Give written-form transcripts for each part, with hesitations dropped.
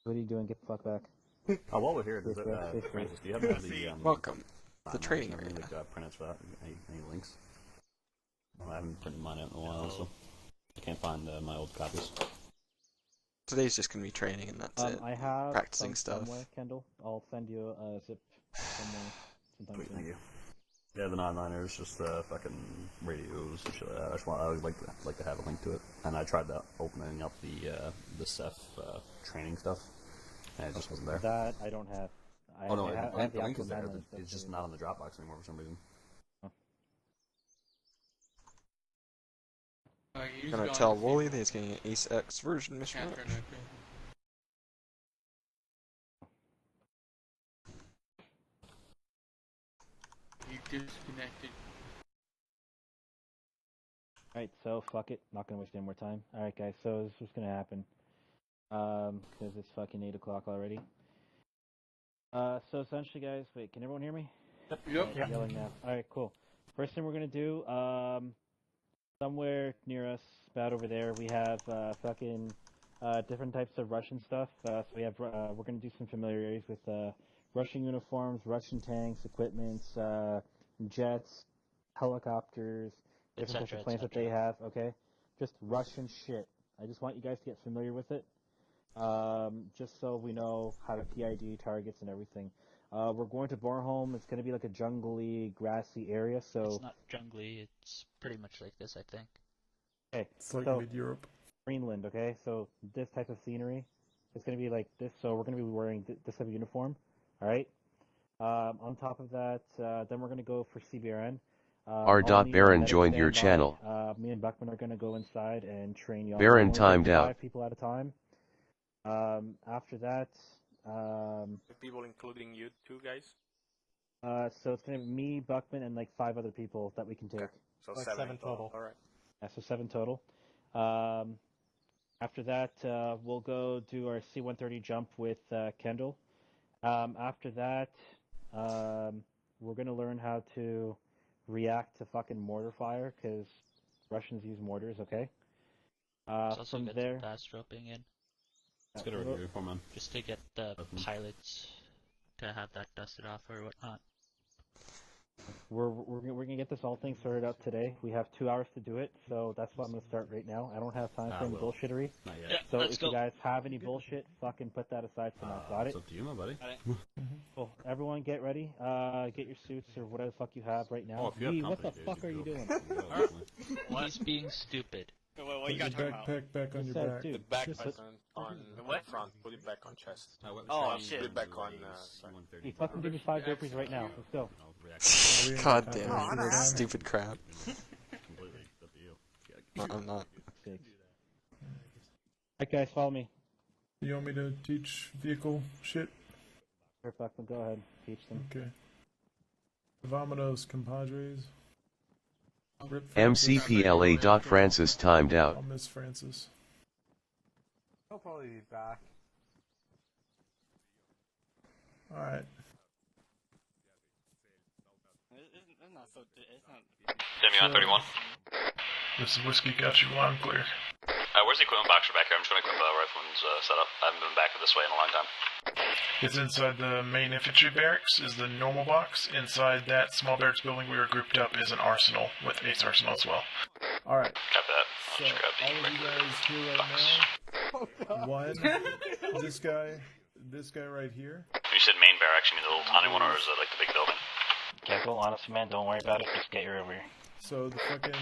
What are you doing? Get the fuck back. Oh, while we're here, Francis, do you happen to have the Welcome. The training area. Printouts for that? Any links? Well, I haven't printed mine out in a while, so I can't find my old copies. Today's just gonna be training, and that's it. I have practicing stuff. Somewhere, Kendall. I'll send you a zip somewhere sometime Sweet, soon. thank you. Yeah, the 9-liners, just fucking radios and shit like that. I would like to have a link to it. And I tried opening up the CEF training stuff, and it just wasn't there. That I don't have. The link actual is there. 9-line stuff It's just too. not on the Dropbox anymore for some reason. Gonna tell Wooly that he's getting an Ace X version mission. You disconnected. Alright, so fuck it. Not gonna waste any more time. Alright, guys, so this is what's gonna happen. Because it's fucking 8 o'clock already. So essentially, guys, wait, can everyone hear me? Yep. Right, yelling now. Alright, cool. First thing we're gonna do, somewhere near us, about over there, we have fucking different types of Russian stuff. So we have we're gonna do some familiarities with Russian uniforms, Russian tanks, equipments, jets, helicopters, different types of planes that they have. Okay, just Russian shit. I just want you guys to get familiar with it, just so we know how to PID targets and everything. We're going to Bornholm. It's going to be like a jungly, grassy area. So it's not jungly. It's pretty much like this, I think. Okay, it's like mid-Europe. Greenland. Okay, so this type of scenery, it's going to be like this. So we're going to be wearing this type of uniform. All right. On top of that, then we're going to go for CBRN. R.Baron joined your channel. Me and Buckman are going to go inside and train y'all. Baron timed out. 5 people at a time. After that, people including you two guys. So it's gonna be me, Buckman, and like 5 other people that we can take. Okay. So like 7 total. All right. Yeah, so 7 total. After that, we'll go do our C-130 jump with Kendall. After that, we're gonna learn how to react to fucking mortar fire because Russians use mortars. Okay. It's also From good there, fast roping in, Let's get a review for man. just to get the pilots to have that dusted off or whatnot. we're gonna get this whole thing sorted out today. We have 2 hours to do it, so that's why I'm gonna start right now. I don't have time for any bullshittery. Not yet. Yeah, So let's if go. you guys have any bullshit, fucking put that aside for now. Got it? It's up to you, my buddy. Cool. Everyone get ready. Get your suits or whatever the fuck you have right now. Oh, if you have Lee, what the company, fuck are you dude, doing? He's being stupid. What you Put got your talking about? backpack back on your Said, back. dude, The back just on what front? Put it back on chest. Oh, Oh, shit. Put it back on. Hey, fucking give me 5 burpees right now. Let's go. God damn it, stupid crap. Completely. It's up to you. No, I'm not. Alright, guys, follow me. You want me to teach vehicle shit? Sure, Buckman, go ahead. Teach them. Okay. Vamonos, compadres. Rip Francis. MCPLA.Francis timed out. I'll miss Francis. He'll probably be back. Alright. Demi on 31. This is Whiskey, got you loud and clear. Where's the equipment box back here? I'm just going to equip rifleman's setup. I haven't been back this way in a long time. It's inside the main infantry barracks, is the normal box. Inside that small barracks building we were grouped up is an arsenal, with Ace Arsenal as well. Alright. Got that. So, all of you guys here right now, one, this guy right here. When you said main barracks, you mean the little tiny one, or is it like the big building? Careful, honestly, man, don't worry about it. Just get your over here. So the fucking...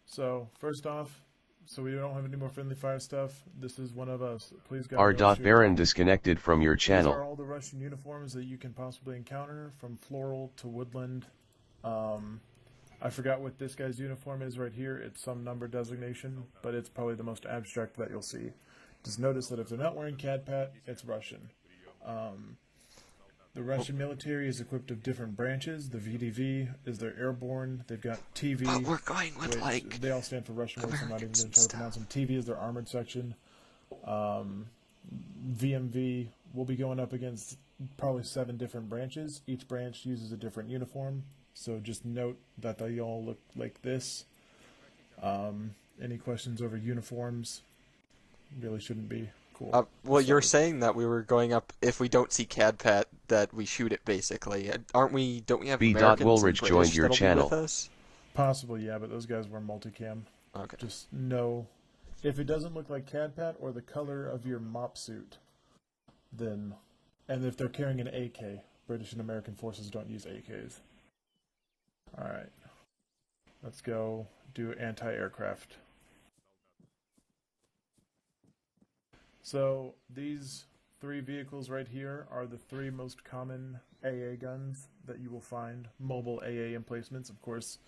So, first off, so we don't have any more friendly fire stuff, this is one of us. Please go. R.Baron disconnected from your These are channel. all the Russian uniforms that you can possibly encounter, from floral to woodland. I forgot what this guy's uniform is right here. It's some number designation, but it's probably the most abstract that you'll see. Just notice that if they're not wearing CAD-PAT, it's Russian. The Russian military is equipped of different branches. The VDV is their airborne. They've got TV. But we're going with, like, they all stand for Russian words. I'm not even going to try to pronounce them. TV is their armored section. VMV will be going up against probably 7 different branches. Each branch uses a different uniform. So just note that they all look like this. Any questions over uniforms? Really shouldn't be Cool. Well, you're So- saying that we were going up if we don't see CADPAT, that we shoot it basically. Aren't we? Don't we have B. Americans and Woolridge British joined your that'll channel. be with us? Possibly, yeah, but those guys were multicam. Okay. Just know if it doesn't look like CADPAT or the color of your mop suit, then, and if they're carrying an AK, British and American forces don't use AKs. All right, let's go do anti-aircraft. So these 3 vehicles right here are the 3 most common AA guns that you will find, mobile AA emplacements. Of course,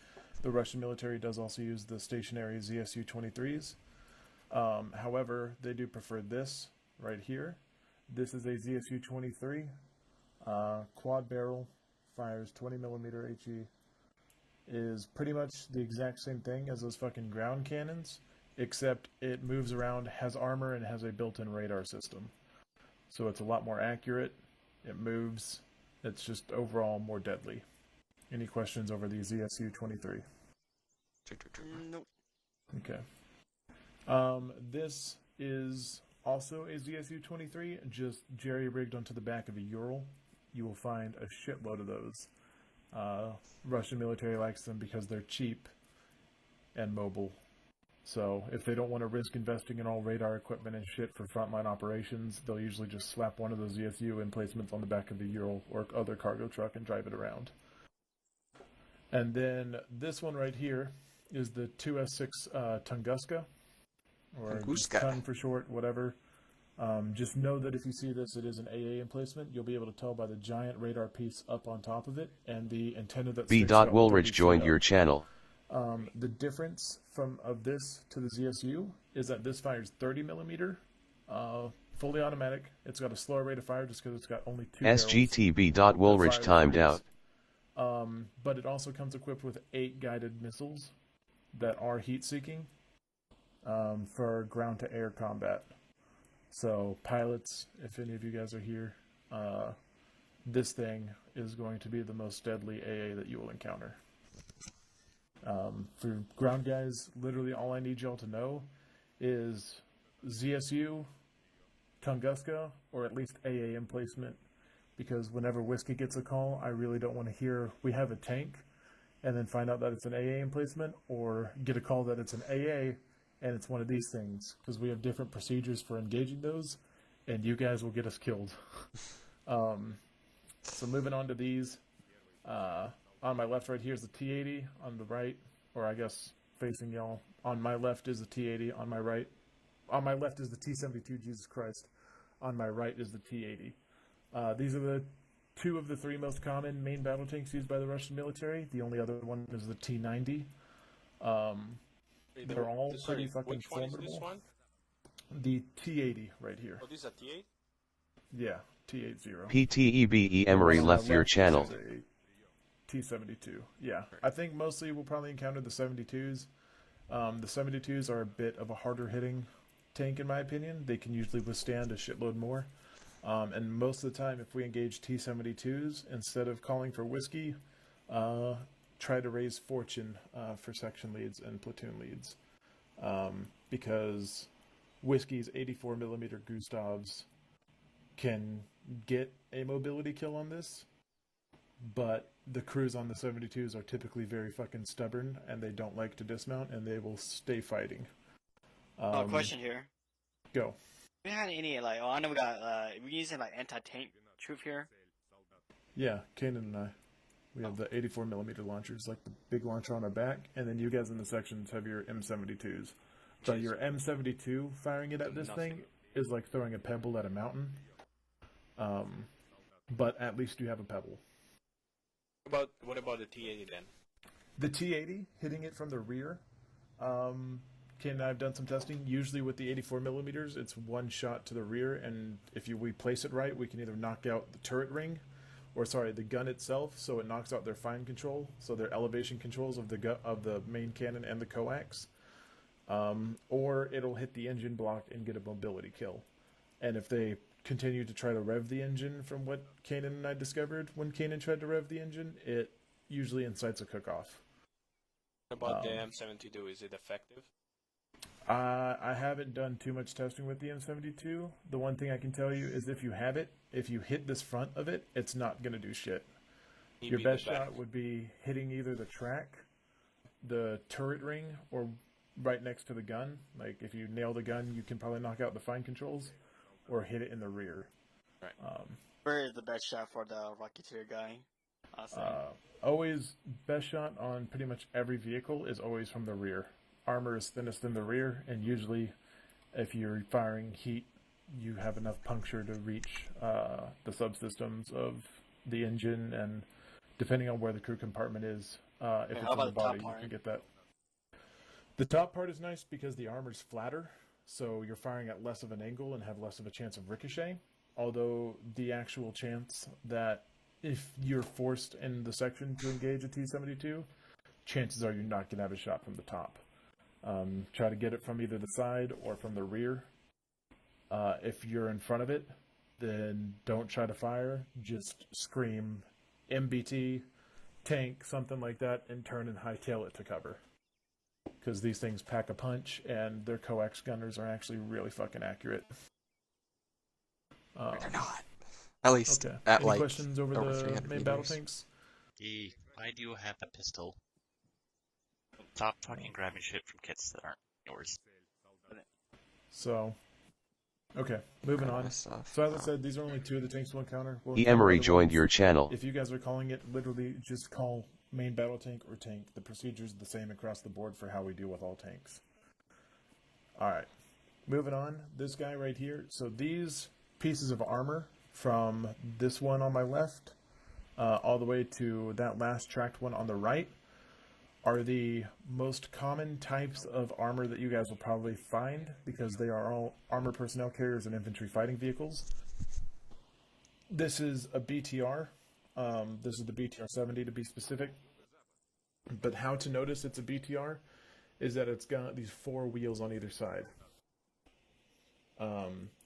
the Russian military does also use the stationary ZSU-23s. However, they do prefer this right here. This is a ZSU-23, quad barrel, fires 20mm HE, is pretty much the exact same thing as those fucking ground cannons, except it moves around, has armor, and has a built-in radar system. So it's a lot more accurate, it moves, it's just overall more deadly. Any questions over the ZSU-23? Nope. Okay. This is also a ZSU-23, just jerry-rigged onto the back of a Ural. You will find a shitload of those. Russian military likes them because they're cheap and mobile. So if they don't want to risk investing in all radar equipment and shit for frontline operations, they'll usually just slap one of those ZSU emplacements on the back of the Ural or other cargo truck and drive it around. And then this one right here is the 2S6 Tunguska, or Tunguska. Tun for short, whatever. Just know that if you see this, it is an AA emplacement. You'll be able to tell by the giant radar piece up on top of it and the antenna that B. sticks out 30 Woolridge feet joined up. your channel. The difference of this to the ZSU is that this fires 30mm, fully automatic. It's got a slower rate of fire just because it's got only 2 barrels. SGT B. Woolridge Fire timed fast. out. But it also comes equipped with 8 guided missiles that are heat-seeking for ground-to-air combat. So pilots, if any of you guys are here, this thing is going to be the most deadly AA that you will encounter. For ground guys, literally all I need y'all to know is ZSU, Tunguska, or at least AA emplacement, because whenever Whiskey gets a call, I really don't want to hear we have a tank and then find out that it's an AA emplacement, or get a call that it's an AA and it's one of these things, because we have different procedures for engaging those, and you guys will get us killed. So moving on to these, on my left right here is the T-80, on the right, or I guess facing y'all, on my left is the T-80, on my right, on my left is the T-72, Jesus Christ, on my right is the T-80. These are the 2 of the 3 most common main battle tanks used by the Russian military. The only other one is the T-90. They're all pretty fucking which one formidable. is this one? The T-80 right here. Oh, this is a T8? Yeah, T-80. PTEBE Emery On left my your left channel. is a T-72. Yeah, I think mostly we'll probably encounter the 72s. The 72s are a bit of a harder hitting tank in my opinion. They can usually withstand a shitload more. And most of the time, if we engage T-72s, instead of calling for whiskey, try to raise fortune for section leads and platoon leads. Because whiskey's 84mm Gustavs can get a mobility kill on this, but the crews on the 72s are typically very fucking stubborn, and they don't like to dismount, and they will stay fighting. Question here. Go. We had any like? Oh, I know we got. We using like anti-tank troop here. Yeah, Kanan and I. We have the 84mm launchers, like the big launcher on our back, and then you guys in the sections have your M72s. So your M72 firing it at this thing is like throwing a pebble at a mountain. But at least you have a pebble. What about the T-80 then? The T-80, hitting it from the rear. I've done some testing. Usually with the 84mm, it's one shot to the rear, and if we place it right, we can either knock out the turret ring, or the gun itself, so it knocks out their fine control, so their elevation controls of the main cannon and the coax, or it'll hit the engine block and get a mobility kill. And if they continue to try to rev the engine, from what Kanan and I discovered when Kanan tried to rev the engine, it usually incites a cook-off. What about the M72? Is it effective? I haven't done too much testing with the M72. The one thing I can tell you is if you have it, if you hit this front of it, it's not going to do shit. Your best shot would be hitting either the track, the turret ring, or right next to the gun. Like, if you nail the gun, you can probably knock out the fine controls, or hit it in the rear. Right. Where is the best shot for the Rocketeer guy? Always, best shot on pretty much every vehicle is always from the rear. Armor is thinnest in the rear, and usually, if you're firing heat, you have enough puncture to reach the subsystems of the engine, and depending on where the crew compartment is, if it's in the body, you can get that. The top part is nice because the armor's flatter, so you're firing at less of an angle and have less of a chance of ricochet. Although the actual chance that if you're forced in the section to engage a T-72, chances are you're not going to have a shot from the top. Try to get it from either the side or from the rear. If you're in front of it, then don't try to fire. Just scream MBT, tank, something like that, and turn and hightail it to cover. Because these things pack a punch, and their coax gunners are actually really fucking accurate. They're not. At least okay. at Any questions over the main meters. battle tanks? Why do you have a pistol? Stop fucking grabbing shit from kits that aren't yours. So, okay, moving on. So as I said, these are only two of the tanks we'll encounter. Emery joined your channel. If you guys are calling it, literally just call main battle tank or tank. The procedure is the same across the board for how we deal with all tanks. Alright, moving on. This guy right here. So these pieces of armor from this one on my left all the way to that last tracked one on the right are the most common types of armor that you guys will probably find because they are all armor personnel carriers and infantry fighting vehicles. This is a BTR. This is the BTR-70 to be specific. But how to notice it's a BTR is that it's got these four wheels on either side.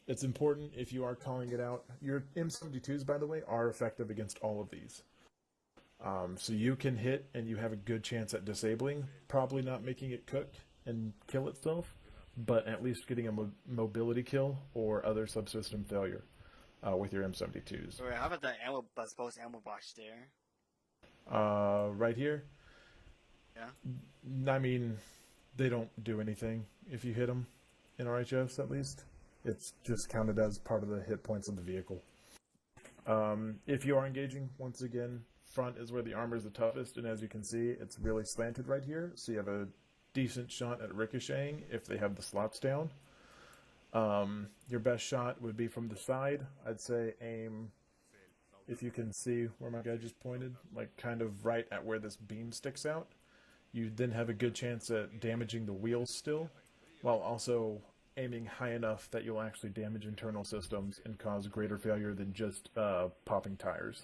It's important if you are calling it out. Your M72s, by the way, are effective against all of these. So you can hit and you have a good chance at disabling, probably not making it cook and kill itself, but at least getting a mobility kill or other subsystem failure with your M72s. Wait, how about the ammo, supposed ammo box there? Right here? Yeah. I mean, they don't do anything if you hit them in RHFs at least. It's just counted as part of the hit points of the vehicle. If you are engaging, once again, front is where the armor is the toughest, and as you can see, it's really slanted right here, so you have a decent shot at ricocheting if they have the slots down. Your best shot would be from the side. I'd say aim, if you can see where my guy just pointed, like kind of right at where this beam sticks out. You then have a good chance at damaging the wheels still, while also aiming high enough that you'll actually damage internal systems and cause greater failure than just popping tires.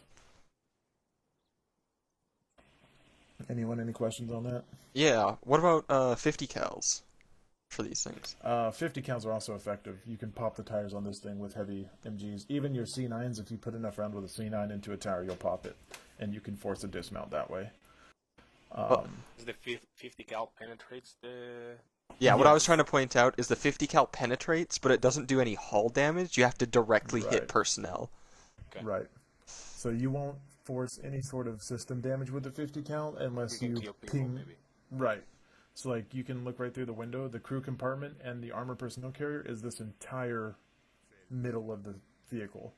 Anyone, any questions on that? Yeah, what about 50 cals for these things? 50 cals are also effective. You can pop the tires on this thing with heavy MGs. Even your C9s, if you put enough round with a C9 into a tire, you'll pop it, and you can force a dismount that way. Is the 50 cal penetrates the... Yeah, what I was trying to point out is the 50 cal penetrates, but it doesn't do any hull damage. You have to directly hit personnel. Okay. Right. So you won't force any sort of system damage with the 50 cal unless you ping. Maybe. Right. So like you can look right through the window. The crew compartment and the armor personnel carrier is this entire middle of the vehicle.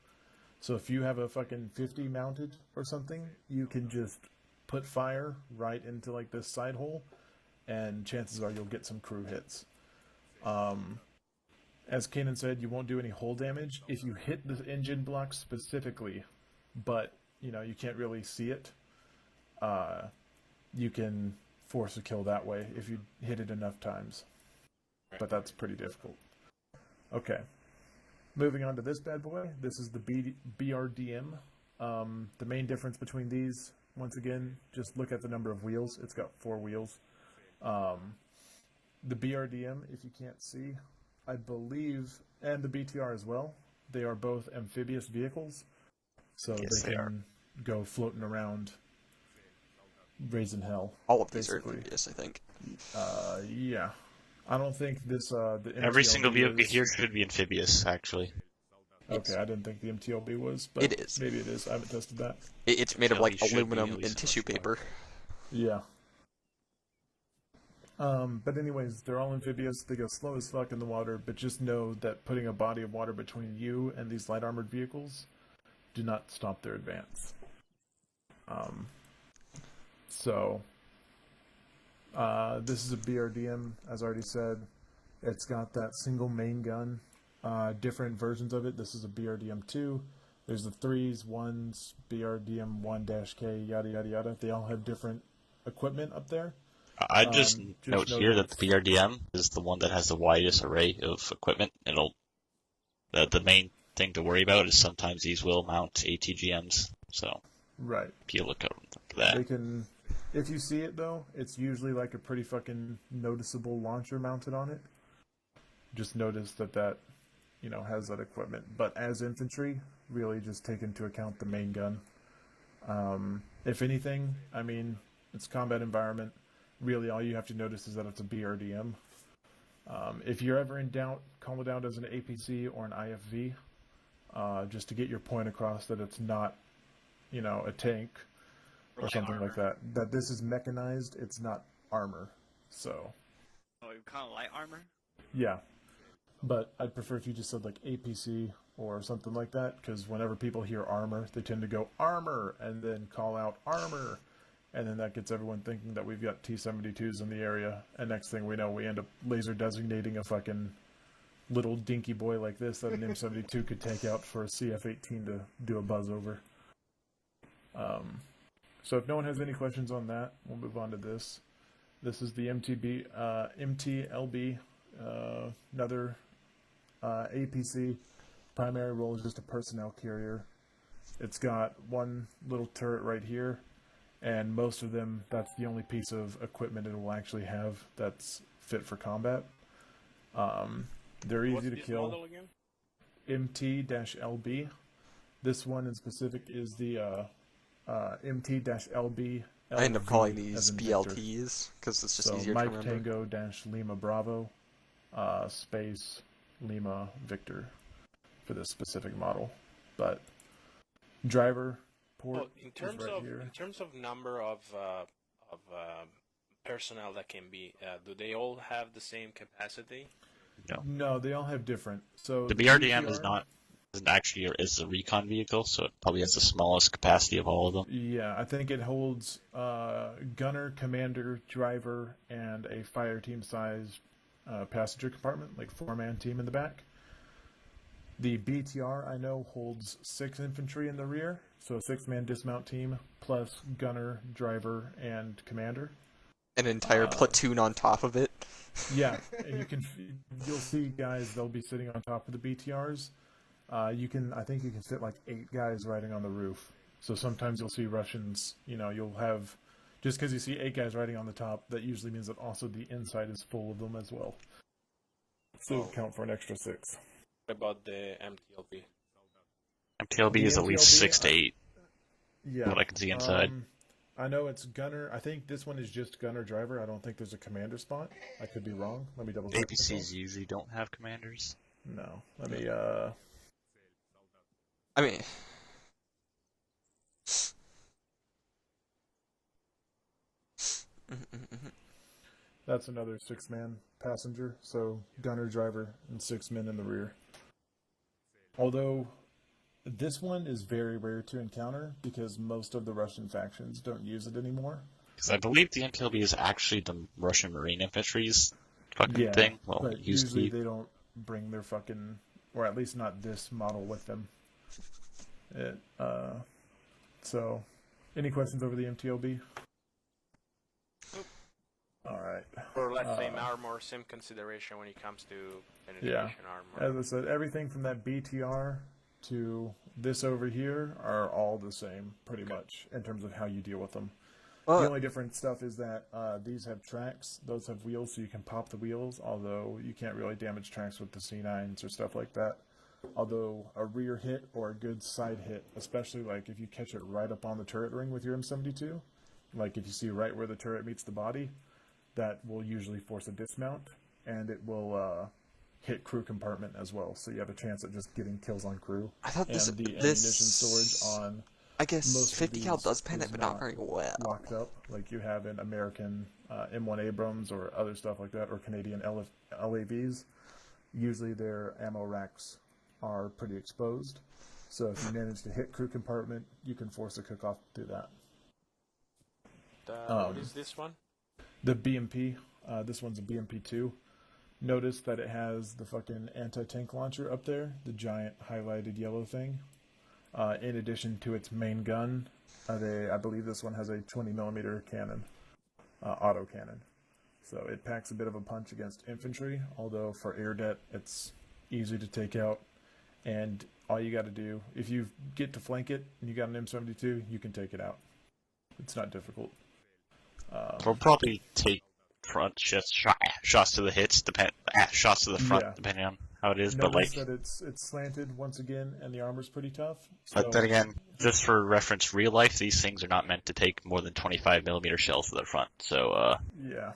So if you have a fucking 50 mounted or something, you can just put fire right into like this side hole, and chances are you'll get some crew hits. As Kanan said, you won't do any hull damage if you hit the engine block specifically, but you know you can't really see it. You can force a kill that way if you hit it enough times, but that's pretty difficult. Okay, moving on to this bad boy. This is the BRDM. The main difference between these, once again, just look at the number of wheels. It's got 4 wheels. The BRDM, if you can't see, I believe, and the BTR as well, they are both amphibious vehicles, so they can go floating around, raising hell. All of these are amphibious, I think. Yeah. I don't think this the Every single MTLB vehicle is... here should be amphibious, actually. Okay, I didn't think the MTLB was, but it is. Maybe it is. I haven't tested that. It's made of like should be aluminum at least and tissue much more. paper. Yeah. But anyways, they're all amphibious. They go slow as fuck in the water, but just know that putting a body of water between you and these light armored vehicles do not stop their advance. This is a BRDM, as I already said. It's got that single main gun. Different versions of it. This is a BRDM 2. There's the 3s, 1s, BRDM 1-K, yada yada yada. They all have different equipment up there. I just note here that the BRDM is the one that has the widest array of equipment. The main thing to worry about is sometimes these will mount ATGMs, so right. Be a lookout for that. They can, if you see it though, it's usually like a pretty fucking noticeable launcher mounted on it. Just notice that has that equipment. But as infantry, really just take into account the main gun. If anything, I mean, it's combat environment. Really, all you have to notice is that it's a BRDM. If you're ever in doubt, call it out as an APC or an IFV, just to get your point across that it's not, a tank or something like that. That this is mechanized, it's not armor. So. Oh, you call it light armor? Yeah. But I'd prefer if you just said like APC or something like that, because whenever people hear armor, they tend to go armor and then call out armor. And then that gets everyone thinking that we've got T-72s in the area. And next thing we know, we end up laser designating a fucking little dinky boy like this that an M72 could take out for a CF-18 to do a buzz over. So if no one has any questions on that, we'll move on to this. This is the MTLB, another APC. Primary role is just a personnel carrier. It's got one little turret right here. And most of them, that's the only piece of equipment it will actually have that's fit for combat. They're easy to kill. Model again? MT-LB. This one in specific is the MT-LB. I end up calling these BLTs because it's just easier to remember. Mike Tango-Lima Bravo, space Lima Victor for this specific model. But driver port in terms of number of personnel that can be, do they all have the same capacity? No, they all have different. So the BRDM is a recon vehicle, so it probably has the smallest capacity of all of them. Yeah, I think it holds gunner, commander, driver, and a fire team sized passenger compartment, like 4-man team in the back. The BTR, I know, holds 6 infantry in the rear, so a 6-man dismount team, plus gunner, driver, and commander. An entire platoon on top of it. Yeah, and you'll see guys, they'll be sitting on top of the BTRs. I think you can fit like 8 guys riding on the roof. So sometimes you'll see Russians, you'll have, just because you see 8 guys riding on the top, that usually means that also the inside is full of them as well. So count for an extra 6. What about the MTLB? MTLB is at least 6 to 8. Yeah. What I can see inside. I know it's gunner. I think this one is just gunner driver. I don't think there's a commander spot. I could be wrong. Let me double check. APCs usually don't have commanders. No. Let me that's another 6-man passenger, so gunner, driver, and 6 men in the rear. Although this one is very rare to encounter because most of the Russian factions don't use it anymore. Because I believe the MTLB is actually the Russian Marine Infantry's fucking thing. Well, but it used usually to be. they don't bring their fucking, or at least not this model with them. So, any questions over the MTLB? All right. Or let's say armor, same consideration when it comes to penetration armor. As I said, everything from that BTR to this over here are all the same, pretty much, in terms of how you deal with them. The only different stuff is that these have tracks, those have wheels, so you can pop the wheels, although you can't really damage tracks with the C9s or stuff like that. Although a rear hit or a good side hit, especially like if you catch it right up on the turret ring with your M72, like if you see right where the turret meets the body, that will usually force a dismount. and it will hit crew compartment as well. So you have a chance at just getting kills on crew. I thought and the ammunition storage on I guess most 50 of cal these does pen is it, but not very well. locked up like you have in American M1 Abrams or other stuff like that, or Canadian LAVs. Usually their ammo racks are pretty exposed. So if you manage to hit crew compartment, you can force a cook-off through that. What is this one? The BMP. This one's a BMP-2. Notice that it has the fucking anti-tank launcher up there, the giant highlighted yellow thing. In addition to its main gun, I believe this one has a 20mm cannon, auto cannon. So it packs a bit of a punch against infantry, although for air det, it's easy to take out. And all you got to do, if you get to flank it and you got an M72, you can take it out. It's not difficult. We'll probably take front shots to the hits, shots to the front, depending on how it is. Notice that it's slanted once again, and the armor's pretty tough. So... But then again, just for reference, real life, these things are not meant to take more than 25mm shells to the front. So yeah,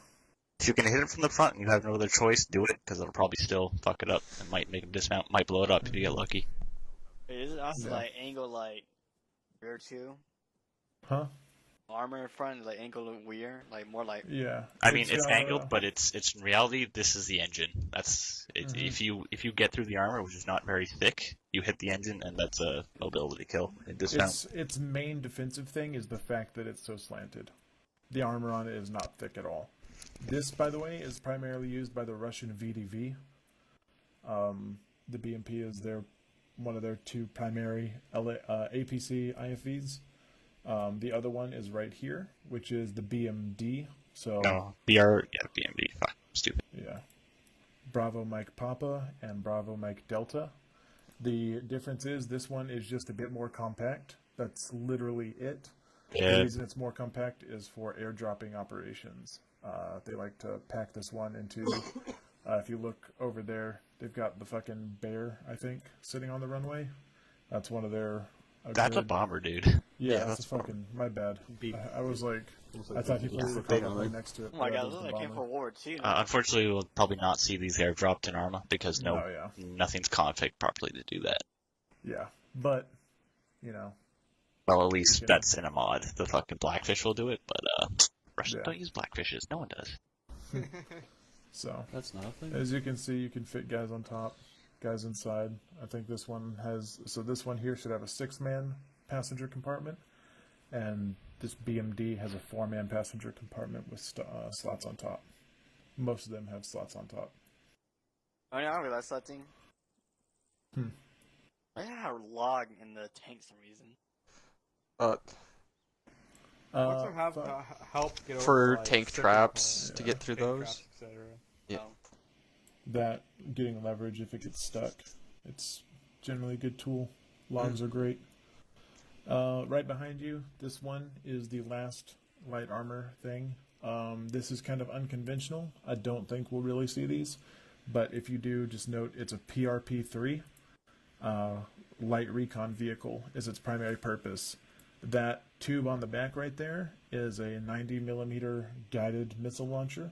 if you can hit it from the front and you have no other choice, do it, because it'll probably still fuck it up. It might make them dismount, might blow it up if you get lucky. Is it also like angle like rear too? Huh? Armor in front, like angle weird, like more like. Yeah. I mean, it's angled, but it's in reality, this is the engine. That's it. If you get through the armor, which is not very thick, you hit the engine, and that's a mobility kill. Its main defensive thing is the fact that it's so slanted. The armor on it is not thick at all. This, by the way, is primarily used by the Russian VDV. The BMP is one of their two primary APC IFVs. The other one is right here, which is the BMD. So BMD. Fuck, I'm stupid. Yeah. Bravo Mike Papa and Bravo Mike Delta. The difference is this one is just a bit more compact. That's literally it. Yeah. The reason it's more compact is for airdropping operations. They like to pack this one into. If you look over there, they've got the fucking bear, I think, sitting on the runway. That's one of their. That's a bomber, dude. Yeah, that's a fucking. My bad. I was like, I thought he put the car right next to it. Oh my god, look, I came for World War II. Unfortunately, we'll probably not see these airdropped in Arma because nothing's config properly to do that. Yeah, but you know. Well, at least that's in a mod. The fucking Blackfish will do it, but Russians don't use Blackfishes. No one does. So that's nothing. As you can see, you can fit guys on top, guys inside. I think this one has. So this one here should have a 6-man passenger compartment, and this BMD has a 4-man passenger compartment with slots on top. Most of them have slots on top. Oh yeah, I realized something. I have a log in the tank for some reason. What's it have help get for over, like, tank traps to get through those? Traps, yeah. That getting leverage if it gets stuck. It's generally a good tool. Logs are great. Right behind you, this one is the last light armor thing. This is kind of unconventional. I don't think we'll really see these, but if you do, just note it's a PRP-3. Light recon vehicle is its primary purpose. That tube on the back right there is a 90mm guided missile launcher.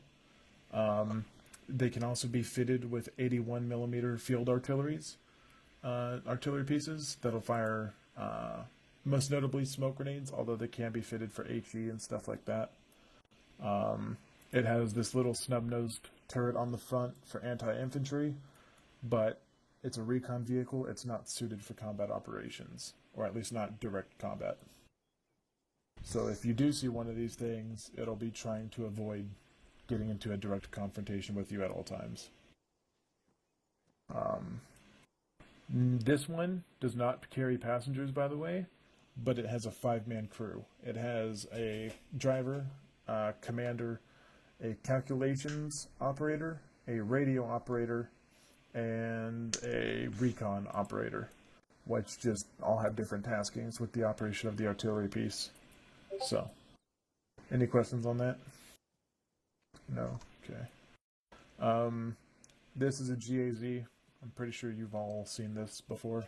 They can also be fitted with 81mm field artillery pieces that'll fire, most notably smoke grenades, although they can be fitted for HE and stuff like that. It has this little snub-nosed turret on the front for anti-infantry, but it's a recon vehicle. It's not suited for combat operations, or at least not direct combat. So if you do see one of these things, it'll be trying to avoid getting into a direct confrontation with you at all times. This one does not carry passengers, by the way, but it has a 5-man crew. It has a driver, commander, a calculations operator, a radio operator, and a recon operator, which just all have different taskings with the operation of the artillery piece. So, any questions on that? No? Okay. This is a GAZ. I'm pretty sure you've all seen this before.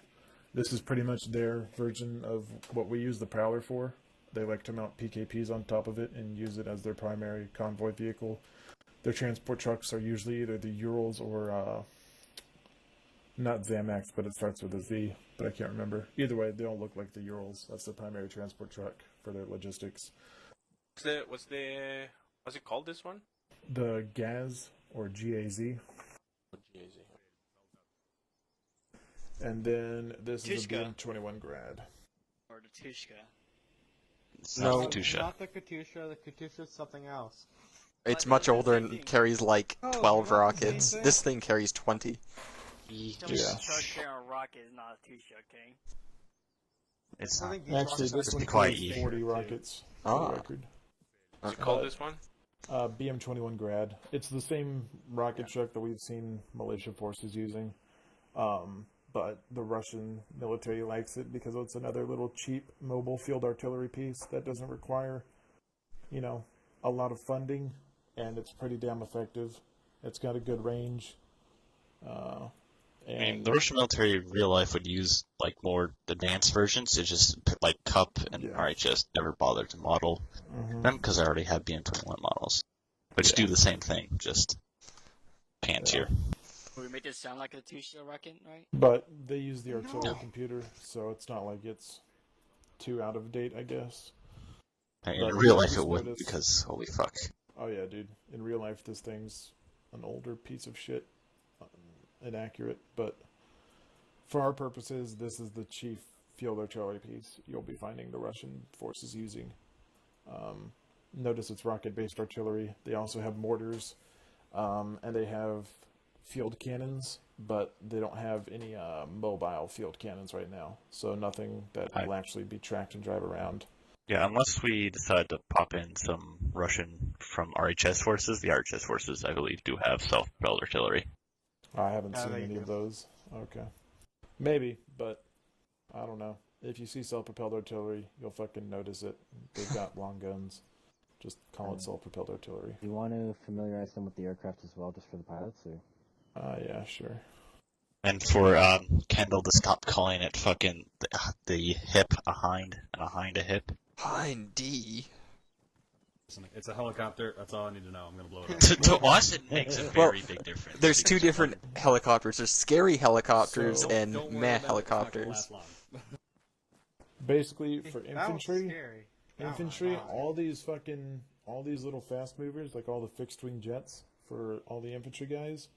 This is pretty much their version of what we use the Prowler for. They like to mount PKPs on top of it and use it as their primary convoy vehicle. Their transport trucks are usually either the Urals or not Zamax, but it starts with a Z, but I can't remember. Either way, they all look like the Urals. That's the primary transport truck for their logistics. What's it called, this one? The GAZ, or GAZ. GAZ. And then this is a Katyushka. BM-21 grad. Or the Tushka. It's No. not Katyusha. Not the Katyusha. The Katyusha's something else. It's much older and carries like Oh, 12 they're not the same rockets. thing? This thing carries 20. Someone's Yeah. truck carrying a rocket is not a Tushka, okay? It's I not. think these Actually, rockets this are one be quite carries easy. 40 too. rockets, for Ah. the record. What's it called, this one? BM-21 grad. It's the same rocket truck that we've seen militia forces using. But the Russian military likes it because it's another little cheap mobile field artillery piece that doesn't require, a lot of funding, and it's pretty damn effective. It's got a good range. I mean, the Russian military in real life would use like more advanced versions. It's just like Cup and RHS never bothered to model them because I already have BM-21 models, which do the same thing, just pantier. We make it sound like a Tushka rocket, right? But they use the artillery computer, so it's not like it's too out of date, I guess. In But real life, just it wouldn't noticed- because holy fuck. Oh yeah, dude. In real life, this thing's an older piece of shit, inaccurate. But for our purposes, this is the chief field artillery piece you'll be finding the Russian forces using. Notice it's rocket-based artillery. They also have mortars, and they have field cannons, but they don't have any mobile field cannons right now. So nothing that will actually be tracked and drive around. Yeah, unless we decide to pop in some Russian from RHS forces, the RHS forces, I believe, do have self-propelled artillery. I haven't seen they any do. of those. Okay. Maybe, but I don't know. If you see self-propelled artillery, you'll fucking notice it. They've got long guns. Just call it self-propelled artillery. Do you want to familiarize them with the aircraft as well, just for the pilots? Or? Yeah, sure. And for Kendall to stop calling it fucking the hip a hind and a hind a hip. Hind D. It's a helicopter. That's all I need to know. I'm gonna blow it up. To us, it makes a very big difference. There's two different helicopters. There's scary helicopters So- and Don't worry meh about it, it's not gonna helicopters. last long. Basically, for That was infantry, scary. all these little fast movers, like all the fixed-wing jets for all the infantry guys,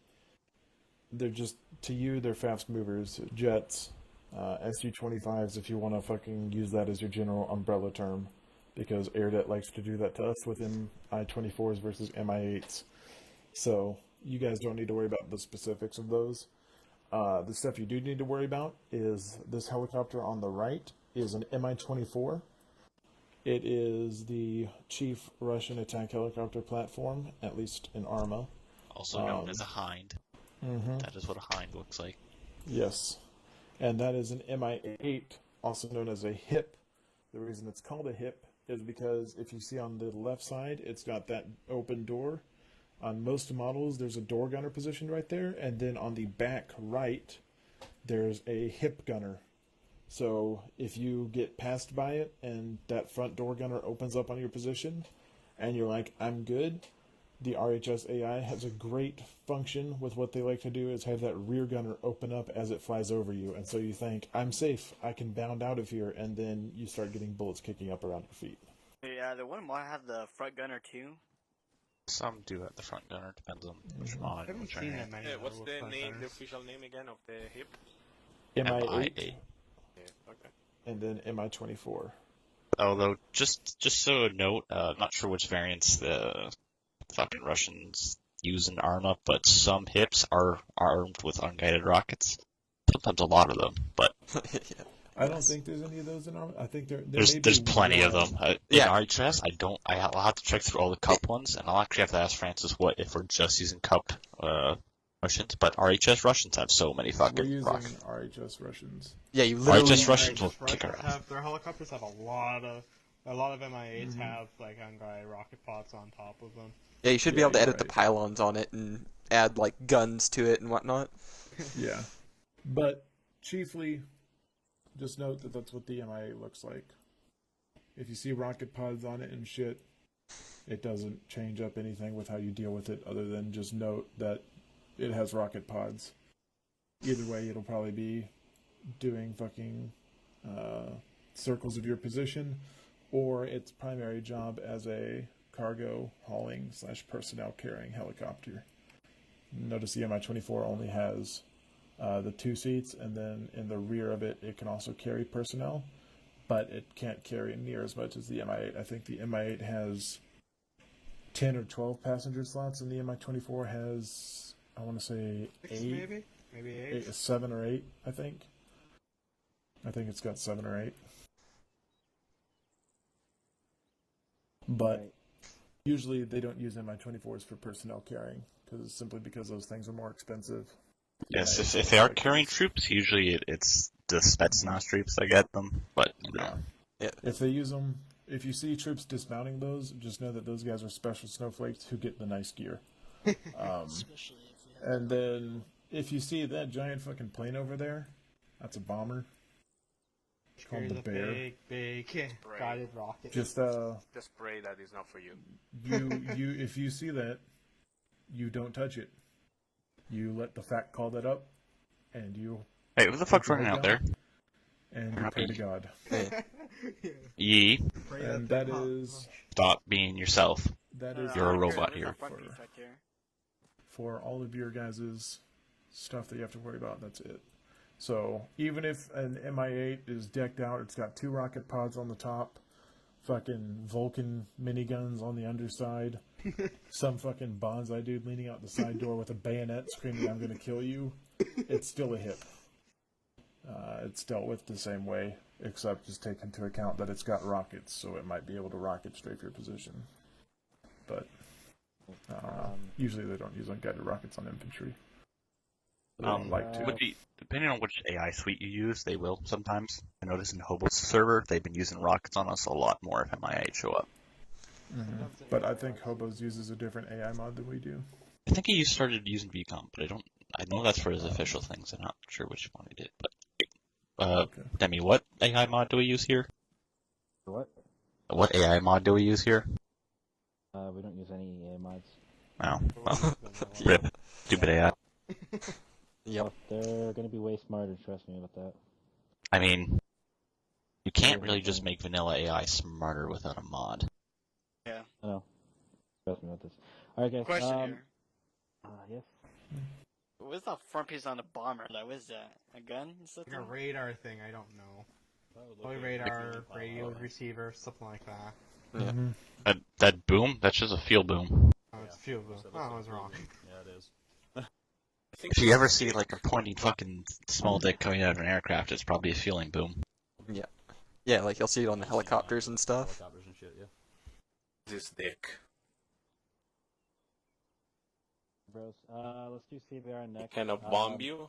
they're just, to you, they're fast movers, jets, Su-25s, if you want to fucking use that as your general umbrella term, because AirDet likes to do that to us with Mi-24s versus Mi-8s. So you guys don't need to worry about the specifics of those. The stuff you do need to worry about is this helicopter on the right is an Mi-24. It is the chief Russian attack helicopter platform, at least in ARMA. Also known as a hind. That is what a hind looks like. Yes. And that is an Mi-8, also known as a hip. The reason it's called a hip is because if you see on the left side, it's got that open door. On most models, there's a door gunner positioned right there, and then on the back right, there's a hip gunner. So if you get passed by it and that front door gunner opens up on your position, and you're like, I'm good, the RHS AI has a great function with what they like to do is have that rear gunner open up as it flies over you. And so you think, I'm safe, I can bound out of here, and then you start getting bullets kicking up around your feet. Yeah, the one might have the front gunner too. Some do have the front gunner, depends on which mod. I haven't which seen variant. that many. What's the front name, the gunners. official name again of the hip? Mi-8 Mi-8. Yeah, okay. and then Mi-24. Although, just so a note, I'm not sure which variants the fucking Russians use in ARMA, but some hips are armed with unguided rockets. Sometimes a lot of them, but Yeah. I don't think there's any of those in ARMA. I think there there's may be plenty of one. them. In RHS, I'll have to check through all the cup ones, and I'll actually have to ask Francis what if we're just using cup Russians, but RHS Russians have so many We're fucking using rockets. RHS Russians. Yeah, you literally. RHS Russians will kick our ass. Their helicopters have a lot of Mi-8s have like unguided rocket pods on top of them. Yeah, you should be Yeah, able to you're edit the right. pylons on it and add like guns to it and whatnot. Yeah. But chiefly, just note that that's what the Mi-8 looks like. If you see rocket pods on it and shit, It doesn't change up anything with how you deal with it, other than just note that it has rocket pods. Either way, it'll probably be doing fucking circles of your position, or its primary job as a cargo hauling / personnel carrying helicopter. Notice the Mi-24 only has the 2 seats, and then in the rear of it, it can also carry personnel, but it can't carry near as much as the Mi-8. I think the Mi-8 has 10 or 12 passenger slots, and the Mi-24 has, I want to say, 8. Maybe 8. 7 or 8, I think. I think it's got 7 or 8. But usually they don't use Mi-24s for personnel carrying, simply because those things are more expensive. Yes, if they are carrying troops, usually it's the Spetsnaz troops that get them. But you know, if they use them, if you see troops dismounting those, just know that those guys are special snowflakes who get the nice gear. And then if you see that giant fucking plane over there, that's a bomber. It's called the Bear. Big guided rocket. Just the spray that is not for you. You if you see that, you don't touch it. You let the FAC call that up, and you. Hey, what the fuck's running out there? And you pray to God. Ye. And that is. Stop being yourself. That is. You're a robot here. For all of your guys' stuff that you have to worry about, that's it. So even if an Mi-8 is decked out, it's got 2 rocket pods on the top, fucking Vulcan miniguns on the underside, some fucking bonsai dude leaning out the side door with a bayonet screaming, "I'm gonna kill you," it's still a hit. It's dealt with the same way, except just take into account that it's got rockets, so it might be able to rocket strafe your position. But usually they don't use unguided rockets on infantry. Depending on which AI suite you use, they will sometimes. I noticed in Hobo's server, they've been using rockets on us a lot more if MI8 show up. Mm-hmm. But I think Hobo's uses a different AI mod than we do. I think he started using VCOM, but I know that's for his official things. I'm not sure which one he did. But Demi, what AI mod do we use here? What? What AI mod do we use here? We don't use any AI mods. Oh, well, rip. Stupid AI. Yep. They're going to be way smarter, trust me about that. I mean, you can't really just make vanilla AI smarter without a mod. Yeah. I know. Trust me about this. Alright, guys. Question here. Yes? What's that front piece on the bomber? Like, what is that? A gun? Like a radar thing, I don't know. Probably radar, radio receiver, something like that. Yeah. Mm-hmm. That boom? That's just a fuel boom. Oh, it's fuel boom. Oh, I was wrong. Yeah, it is. If you ever see like a pointing fucking small dick coming out of an aircraft, it's probably a fueling boom. Yeah. Yeah, like you'll see it on the helicopters and stuff. Helicopters and shit, yeah. This dick. Bros, let's do CBR next. Kind of bomb you?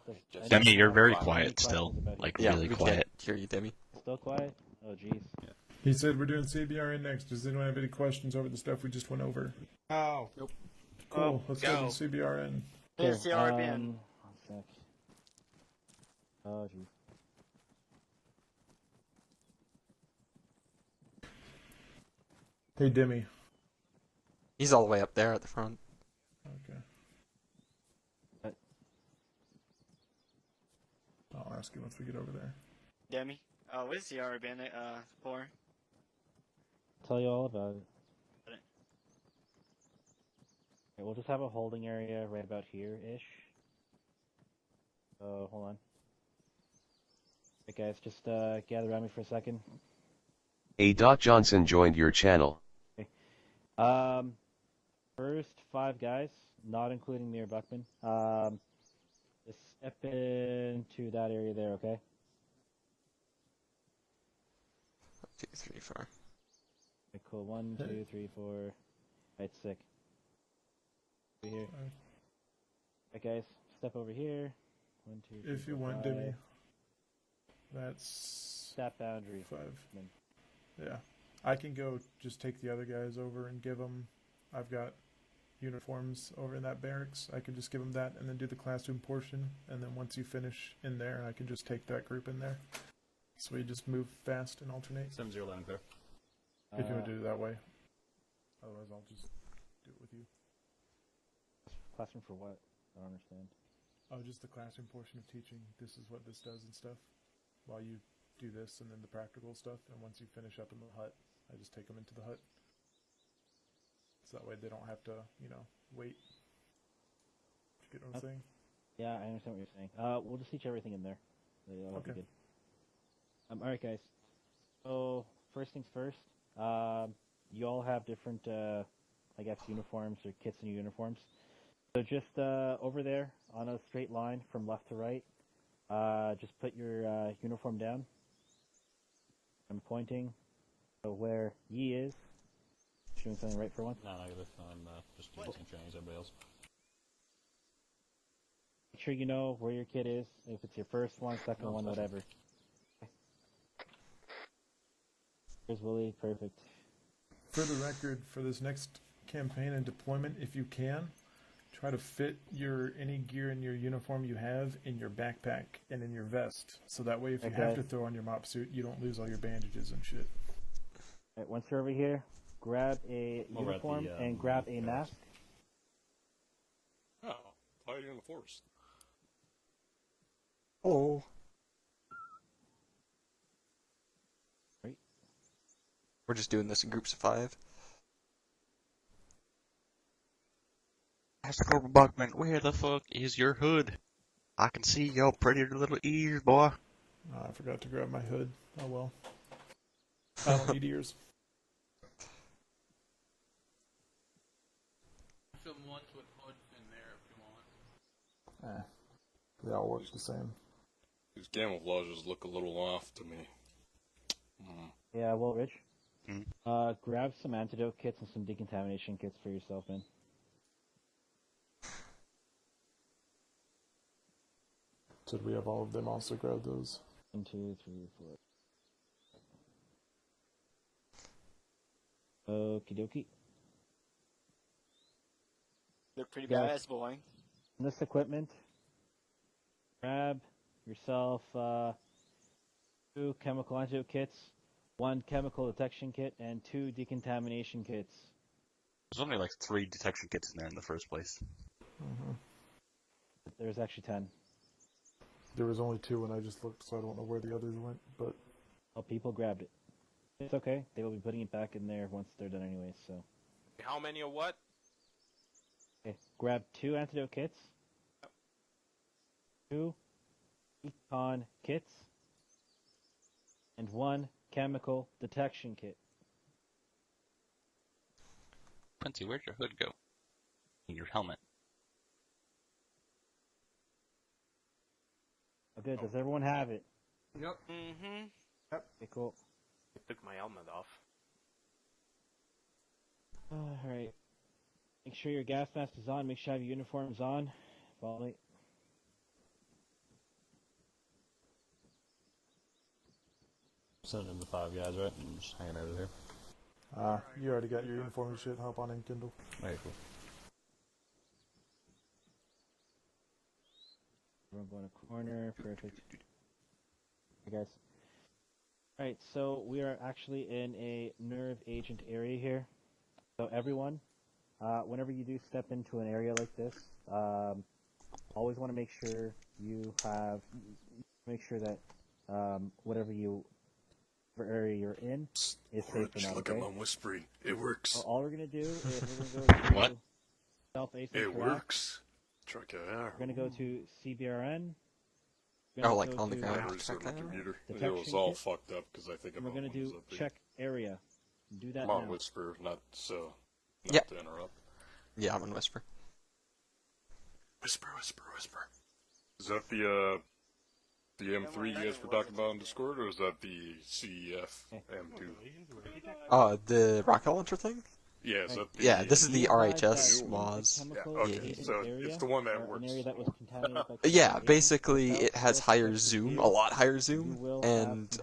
Demi, you're very quiet still. Like, really we quiet. Can't hear you, Demi. Still quiet? Oh, jeez. Yeah. He said we're doing CBRN next. Does anyone have any questions over the stuff we just went over? Oh. Nope. Cool. Let's go to CBRN. Here's the RBN. 1 sec. Oh, jeez. Hey, Demi. He's all the way up there at the front. Okay. I'll ask you once we get over there. Demi? Oh, what is the RBN for? Tell you all about it. Okay, we'll just have a holding area right about here-ish. So, hold on. Hey guys, just gather around me for a second. A. Johnson joined your channel. Okay. First 5 guys, not including Mir Buckman, just step into that area there, okay? 2, 3, 4. Okay, cool. 1, 2, 3, 4. Right, sick. Over here. Alright, guys, step over here. 1, 2, 3, If you 4, want, 5. Demi. That's that boundary. 5. Yeah. I can go just take the other guys over and give them. I've got uniforms over in that barracks. I can just give them that and then do the classroom portion. And then once you finish in there, I can just take that group in there. So we just move fast and alternate. 7-0 line clear. If you want to do it that way. Otherwise, I'll just do it with you. Classroom for what? I don't understand. Oh, just the classroom portion of teaching. This is what this does and stuff. While you do this and then the practical stuff, and once you finish up in the hut, I just take them into the hut. So that way they don't have to, wait. You get what I'm saying? Yeah, I understand what you're saying. We'll just teach everything in there. That'll Okay. be good. Alright, guys. So, first things first. You all have different, I guess, uniforms or kits in your uniforms. So just over there on a straight line from left to right, just put your uniform down. I'm pointing to where Yi is. Doing something right for once. No, negative. I'm just doing the same training as everybody else. Make sure you know where your kit is. If it's your first one, second one, whatever. Here's Willie. Perfect. For the record, for this next campaign and deployment, if you can, try to fit any gear in your uniform you have in your backpack and in your vest. So that way if you have to throw on your mop suit, you don't lose all your bandages and shit. Alright, once you're over here, grab a uniform and grab a mask. Oh, fighting in the forest. Oh. Right. We're just doing this in groups of 5. Master Corporal Buckman, where the fuck is your hood? I can see your pretty little ears, boy. I forgot to grab my hood. Oh well. I don't need ears. Some ones with hoods in there if you want. They all work the same. These camouflages look a little off to me. Yeah, well, Rich. Grab some antidote kits and some decontamination kits for yourself, man. Did we have all of them also grab those? 1, 2, 3, 4. Okie dokie. They're pretty Yeah. badass, boy. In this equipment, grab yourself 2 chemical antidote kits, 1 chemical detection kit, and 2 decontamination kits. There's only like 3 detection kits in there in the first place. There's actually 10. There was only 2 when I just looked, so I don't know where the others went, but... Oh, people grabbed it. It's okay. They will be putting it back in there once they're done anyway, so... How many of what? Okay, grab 2 antidote kits, 2 econ kits, and 1 chemical detection kit. Quincy, where'd your hood go? And your helmet. Oh, good. Does everyone have it? Yep. Mm-hmm. Yep. Okay, cool. I took my helmet off. Alright. Make sure your gas mask is on. Make sure you have your uniforms on. Follow me. Sending the 5 guys, right? And just hanging over here. You already got your uniform and shit. Hop on in, Kindle. Very cool. We're going to corner. Perfect. Hey, guys. Alright, so we are actually in a nerve agent area here. So everyone, whenever you do step into an area like this, always want to make sure you have, that whatever area you're in is safe or not, Look okay? at my whispering. It works. So all we're going to do is we're going to go to What? self-ACE. It works. Truck it out. We're going to go to CBRN. Oh, like on the ground. Computer. It Detection was all kit. fucked up because I think And we're about going to one do was up there. check area. Do that I'm on now. whisper, not Yep. to interrupt. Yeah, I'm on Whisper. Whisper, whisper, whisper. Is that the M3 you guys were talking about in Discord, or is that the CEF M2? The rocket launcher thing? Yeah, is that the... Yeah, this is the RHS new mods. Yeah, okay, so it's the one that works. Yeah, basically it has higher zoom, a lot higher zoom, and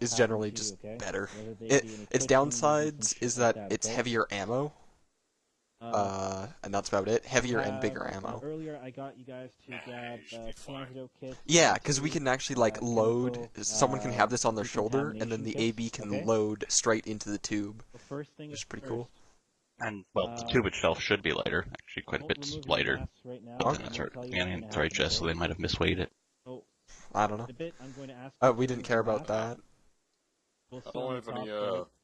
is generally just better. Its downsides is that it's heavier ammo, and that's about it. Heavier and bigger ammo. Earlier, I got you guys to grab antidote kits. Yeah, because we can actually like load. Someone can have this on their shoulder, and then the AB can load straight into the tube, which is pretty cool. And, well, the tube itself should be lighter. Actually, quite a bit lighter. Right now, so they might have misweighed it. So, I don't know. the bit I'm going to ask We didn't care about that. We'll I don't have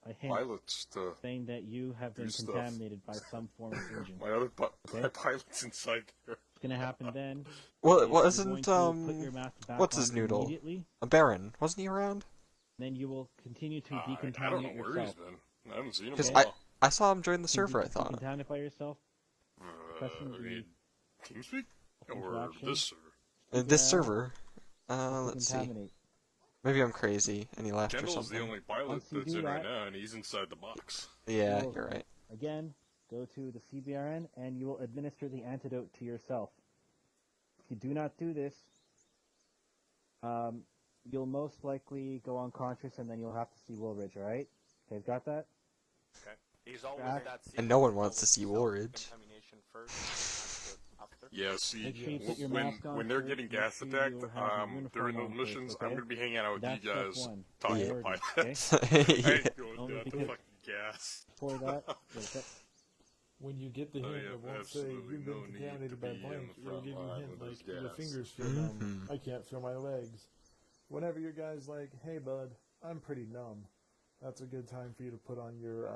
any pilots to saying that you have been stuff. contaminated by some form of agent. My other my pilot's inside there. What's gonna happen then? Well, you're wasn't going to put your mask back what's on his noodle? immediately. A Baron, wasn't he around? Then you will continue to I don't decontaminate know where yourself. he's been. I haven't seen him Because in a while. I saw him join the server. I You thought. decontaminate by yourself. Pressing the in TeamSpeak or interaction. this server. This server. Let's see. Decontaminate. Maybe I'm crazy and he left or Kendall's something. the only pilot Once you that's do in right that- now, and he's inside the box. Yeah, So, you're right. Again, go to the CBRN and you will administer the antidote to yourself. If you do not do this, you'll most likely go unconscious and then you'll have to see Woolridge, alright? Okay, got that? Okay. He's always Back. that And no one wants to see Woolridge. contamination first, after. Yeah, see, Make sure you put your mask on when they're first, getting make gas sure attacked, you have your during uniform those on missions, first, I'm okay? going to be hanging out with That's you step guys, one. talking to Priority, pilots. okay? I ain't Yeah. going Only down to because- fucking gas. For that, When you get the hint, yeah, it won't say absolutely you've no been need contaminated to by be in blank. the It'll front give you a line hint when like there's your gas. fingers feel numb. I can't feel my legs. Whenever your guy's like, "Hey, bud, I'm pretty numb," that's a good time for you to put on your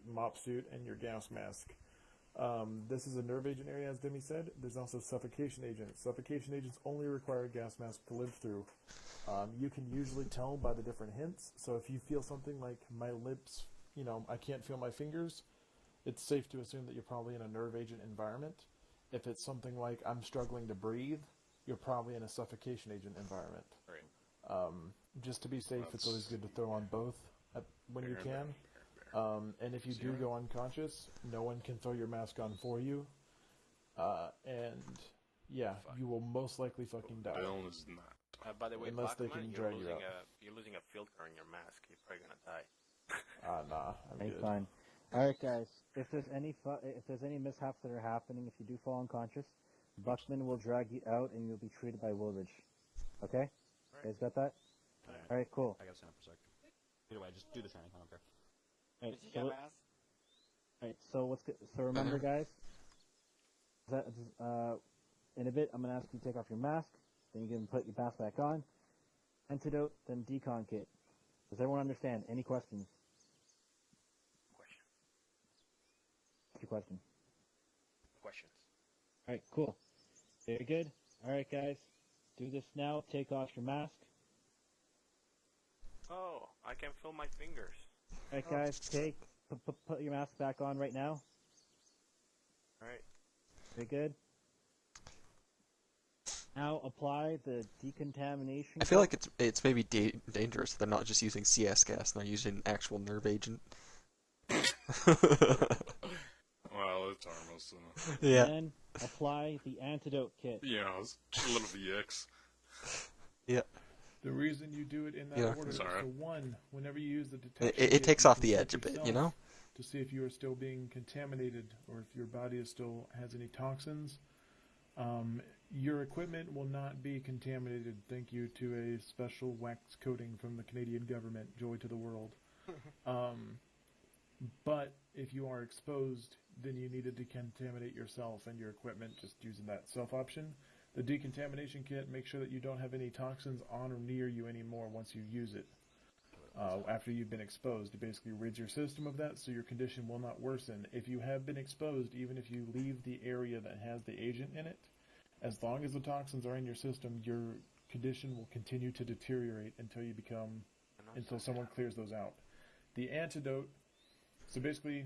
mop suit and your gas mask. This is a nerve agent area, as Demi said. There's also suffocation agents. Suffocation agents only require a gas mask to live through. You can usually tell by the different hints. So if you feel something like my lips, I can't feel my fingers, it's safe to assume that you're probably in a nerve agent environment. If it's something like I'm struggling to breathe, you're probably in a suffocation agent environment. Right. Just to be safe, it's always good to throw on both when you can. And if you do go unconscious, no one can throw your mask on for you. And yeah, you will most likely fucking die. Bill is not. By the way, Unless they Blackman, can drag you out. you're losing a filter in your mask. You're probably gonna die. Nah, I'm okay, good. fine. Alright guys, if there's any mishaps that are happening, if you do fall unconscious, Buckman will drag you out and you'll be treated by Woolridge. Okay? You guys got that? Alright, cool. I gotta stand up for a sec. Either way, just do the training. I don't care. Alright, so remember guys, in a bit I'm gonna ask you to take off your mask, then you can put your mask back on, antidote, then decon kit. Does everyone understand? Any questions? What's your question? Questions. Alright, cool. Very good. Alright guys, do this now, take off your mask. Oh, I can feel my fingers. Alright guys, put your mask back on right now. Alright. Very good. Now apply the decontamination. I feel like it's maybe dangerous. They're not just using CS gas; they're using an actual nerve agent. Well, it's harmless. Yeah. Then apply the antidote kit. Yeah, it's a little VX. Yeah. The reason you do it in that order is, so one, whenever you use the detection It takes off the edge a bit, you know? To see if you are still being contaminated or if your body still has any toxins. Your equipment will not be contaminated, thank you to a special wax coating from the Canadian government, joy to the world. But if you are exposed, then you need to decontaminate yourself and your equipment just using that self option. The decontamination kit makes sure that you don't have any toxins on or near you anymore once you use it. After you've been exposed, it basically rids your system of that so your condition will not worsen. If you have been exposed, even if you leave the area that has the agent in it, as long as the toxins are in your system, your condition will continue to deteriorate until someone clears those out. The antidote, so basically,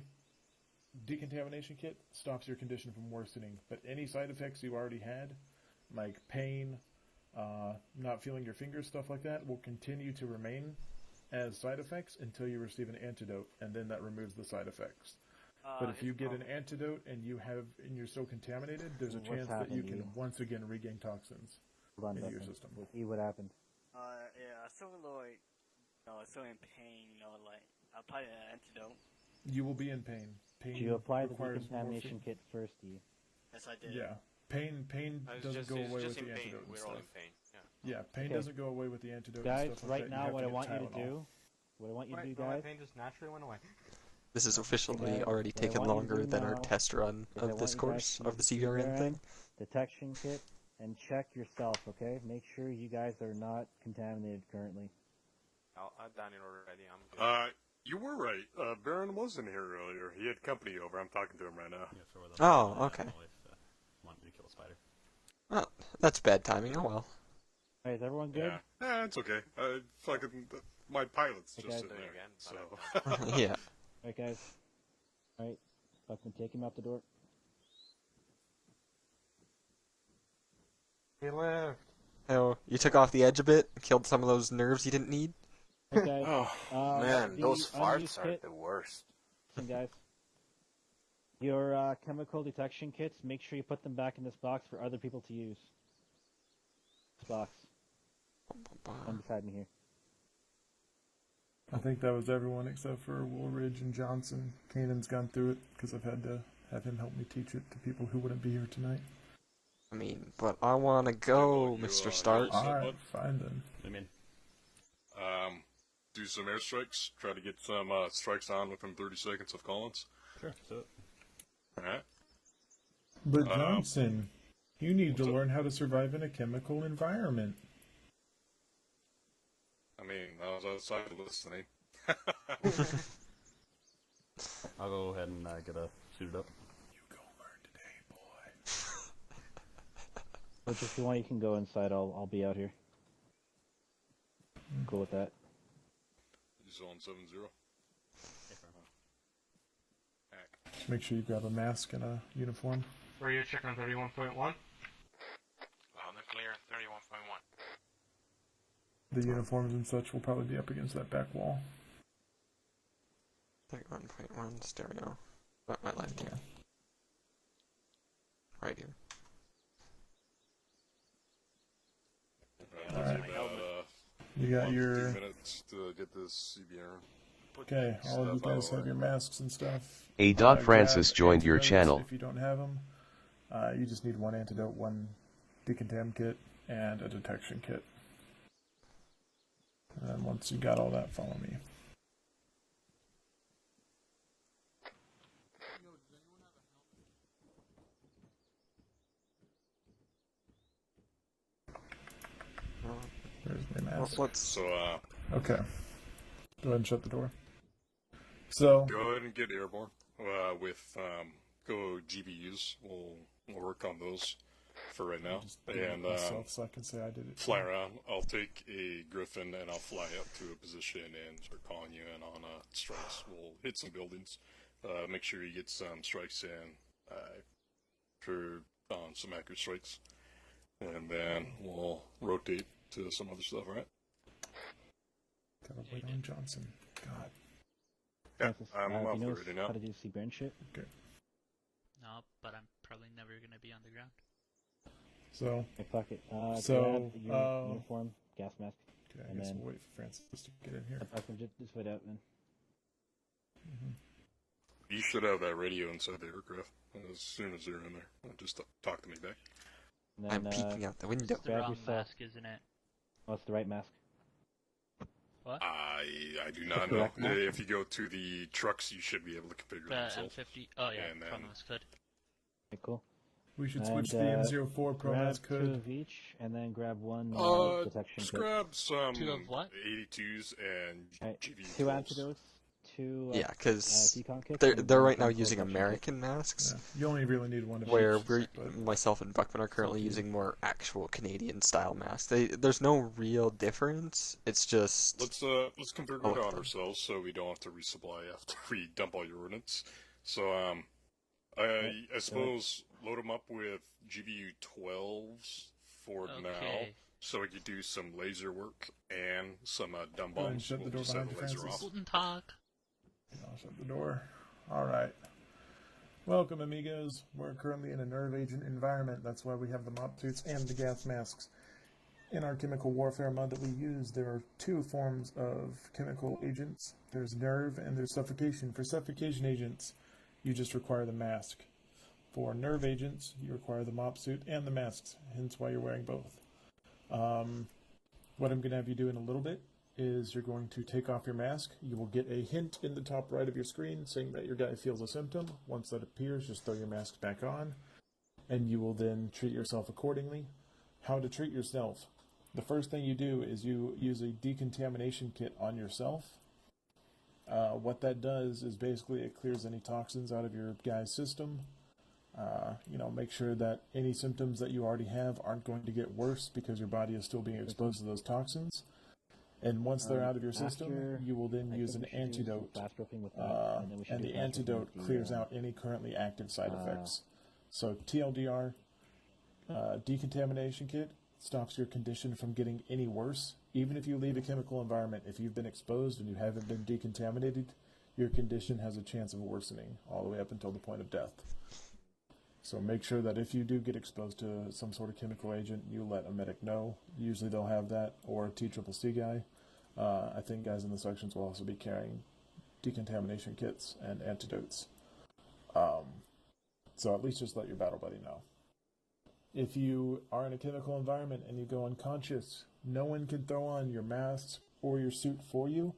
decontamination kit stops your condition from worsening, but any side effects you already had, like pain, not feeling your fingers, stuff like that, will continue to remain as side effects until you receive an antidote, and then that removes the side effects. But if you get an antidote and you're still contaminated, there's a chance that you can once again regain toxins into your system. What happened? Yeah, I still like, still in pain. I applied an antidote. You will be in pain. Pain. Do you apply the requires decontamination morphine. kit first, Steve? Yes, I did. Yeah, pain doesn't go away with the antidote and We're stuff. all in pain. Yeah, pain doesn't go away with the antidote. Guys, and stuff right like that. now, You what I have want to you get to Tylenol. do, what I want you to do, My guys. pain just naturally went away. This is officially already taken longer than our test run of this course, of the CVRN thing. Detection kit, and check yourself, okay? Make sure you guys are not contaminated currently. I've done it already. I'm good. You were right. Baron was in here earlier. He had company over. I'm talking to him right now. Oh, okay. Want me to kill a spider? Oh, that's bad timing. Oh well. Hey, is everyone good? Yeah, it's okay. Fucking my pilot's just in there. So. Yeah. Alright, guys. Alright, fucking take him out the door. He left. Oh, you took off the edge a bit, killed some of those nerves you didn't need. Okay. Man, those farts unused are kit, the worst. listen, guys. Your chemical detection kits, make sure you put them back in this box for other people to use. This box. One beside me here. I think that was everyone except for Woolridge and Johnson. Kanan's gone through it because I've had to have him help me teach it to people who wouldn't be here tonight. I mean, but I want to go, Mr. Stark. Alright, fine then. I mean, do some airstrikes. Try to get some strikes on within 30 seconds of Collins. Sure. So. Alright. But Johnson, you need to learn how to survive in a chemical environment. I mean, I was outside listening. I'll go ahead and get a suited up. You go learn today, boy. Which, if you want, you can go inside. I'll be out here. Cool with that. Zone 7-0. Just make sure you grab a mask and a uniform. Where are you checking on 31.1? Loud and clear, 31.1. The uniforms and such will probably be up against that back wall. 31.1 stereo. Not my left here. Right here. Alright. You got your... 15 minutes to get this CBR. Okay, all of you guys have your masks and stuff. Francis joined your channel. If you don't have them, you just need one antidote, one decontam kit, and a detection kit. And then once you got all that, follow me. There's my mask. Okay. Go ahead and shut the door. So go ahead and get airborne with go GBUs. We'll work on those for right now. And so I can say I did it. Fly around. I'll take a Griffin and I'll fly up to a position and start calling you in on strikes. We'll hit some buildings. Make sure you get some strikes in for some accurate strikes, and then we'll rotate to some other stuff. All right. Gotta wait on Johnson. God. Yeah, I'm off already now. How to do CBRN shit? Okay. No, but I'm probably never gonna be on the ground. So. Hey, fuck it. So. Grab your uniform, gas mask. Okay, I guess we'll wait for Francis to get in here. Just wait out, man. You should have that radio inside the aircraft as soon as you're in there. Just talk to me back. Then, I'm peeking out the window. It's the wrong mask, isn't it? Oh, it's the right mask. What? I do not know. If you go to the trucks, you should be able to configure them. M50. Oh yeah, Promask hood. Okay, cool. We should switch the M04 Promask hood. Grab 2 of each, and then grab one detection just kit. grab some 2 of what? 82s and GV 2 antidotes, 2 yeah, because decon kits. they're right now using American masks. Yeah. You only really need one of where each. Myself and Buckman are currently using more actual Canadian style masks. There's no real difference. It's just let's configure it on ourselves so we don't have to resupply after we dump all your ordnance. So I suppose load them up with GBU 12s for now, so we could do some laser work and some dumb bombs. Shut the door behind you, Francis. Guten Tag. I'll shut the door. Alright. Welcome, amigos. We're currently in a nerve agent environment. That's why we have the mop suits and the gas masks. In our chemical warfare mod that we use, there are 2 forms of chemical agents. There's nerve and there's suffocation. For suffocation agents, you just require the mask. For nerve agents, you require the mop suit and the masks, hence why you're wearing both. What I'm going to have you do in a little bit is you're going to take off your mask. You will get a hint in the top right of your screen saying that your guy feels a symptom. Once that appears, just throw your mask back on, and you will then treat yourself accordingly. How to treat yourself. The first thing you do is you use a decontamination kit on yourself. What that does is basically it clears any toxins out of your guy's system. Make sure that any symptoms that you already have aren't going to get worse because your body is still being exposed to those toxins. And once they're out of your system, you will then use an antidote. And the antidote clears out any currently active side effects. So TLDR, decontamination kit stops your condition from getting any worse. Even if you leave a chemical environment, if you've been exposed and you haven't been decontaminated, your condition has a chance of worsening all the way up until the point of death. So make sure that if you do get exposed to some sort of chemical agent, you let a medic know. Usually they'll have that, or a TCCC guy. I think guys in the sections will also be carrying decontamination kits and antidotes. So at least just let your battle buddy know. If you are in a chemical environment and you go unconscious, no one can throw on your mask or your suit for you.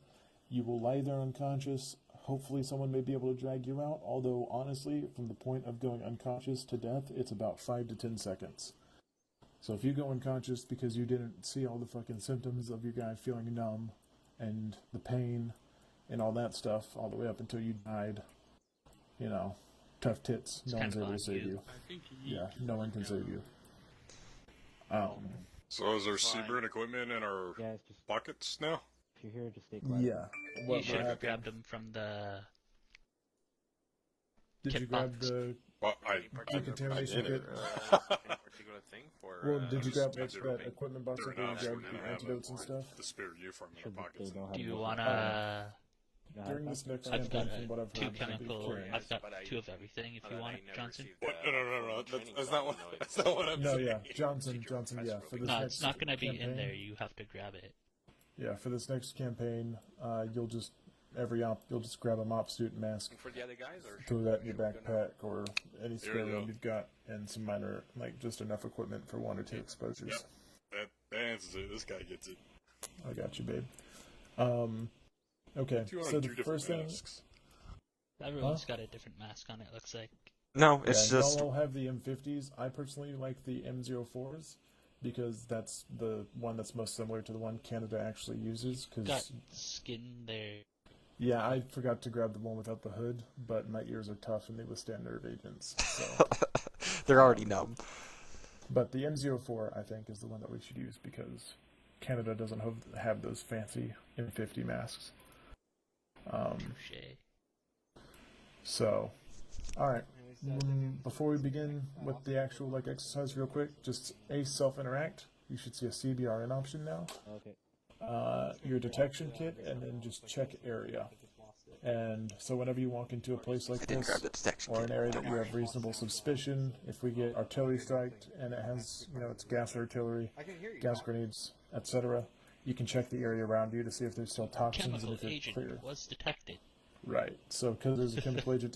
You will lie there unconscious. Hopefully someone may be able to drag you out, although honestly, from the point of going unconscious to death, it's about 5 to 10 seconds. So if you go unconscious because you didn't see all the fucking symptoms of your guy feeling numb and the pain and all that stuff all the way up until you died, tough tits. No one's able to save you. Yeah, no one can save you. So is there CBRN equipment in our pockets now? If you're here, just stay quiet. Yeah. You should have grabbed them from the Did you grab the decontamination kit? Well, did you grab that equipment box where you grabbed the antidotes and stuff? The spare uniform in our pockets. Do you wanna? During this next I've campaign, got from what I've heard, I've got 2 of everything. If you want it, Johnson. No. That's not what I'm saying. Yeah, Johnson. Yeah, for this no, next it's not gonna be campaign, in there. You have to grab it. Yeah, for this next campaign, you'll just grab a mop suit and mask. And for the other guys, or throw that in your backpack or any spare room you've got, and some minor, just enough equipment for 1 or 2 exposures. Yep. That answers it. This guy gets it. I got you, babe. Okay, so the first thing... Everyone's got a different mask on, it looks like. No, it's just... Y'all all have the M50s. I personally like the M04s, because that's the one that's most similar to the one Canada actually uses. Got skin there. Yeah, I forgot to grab the one without the hood, but my ears are tough and they withstand nerve agents. So. They're already numb. But the M04, I think, is the one that we should use because Canada doesn't have those fancy M50 masks. So, alright. Before we begin with the actual exercise real quick, just self-interact. You should see a CBRN option now. Okay. Your detection kit, and then just check area. And so whenever you walk into a place like this, or an area that you have reasonable suspicion, if we get artillery striked and it has, it's gas artillery, gas grenades, etc., you can check the area around you to see if there's still toxins and if it's clear. Was detected. Right. So because there's a chemical agent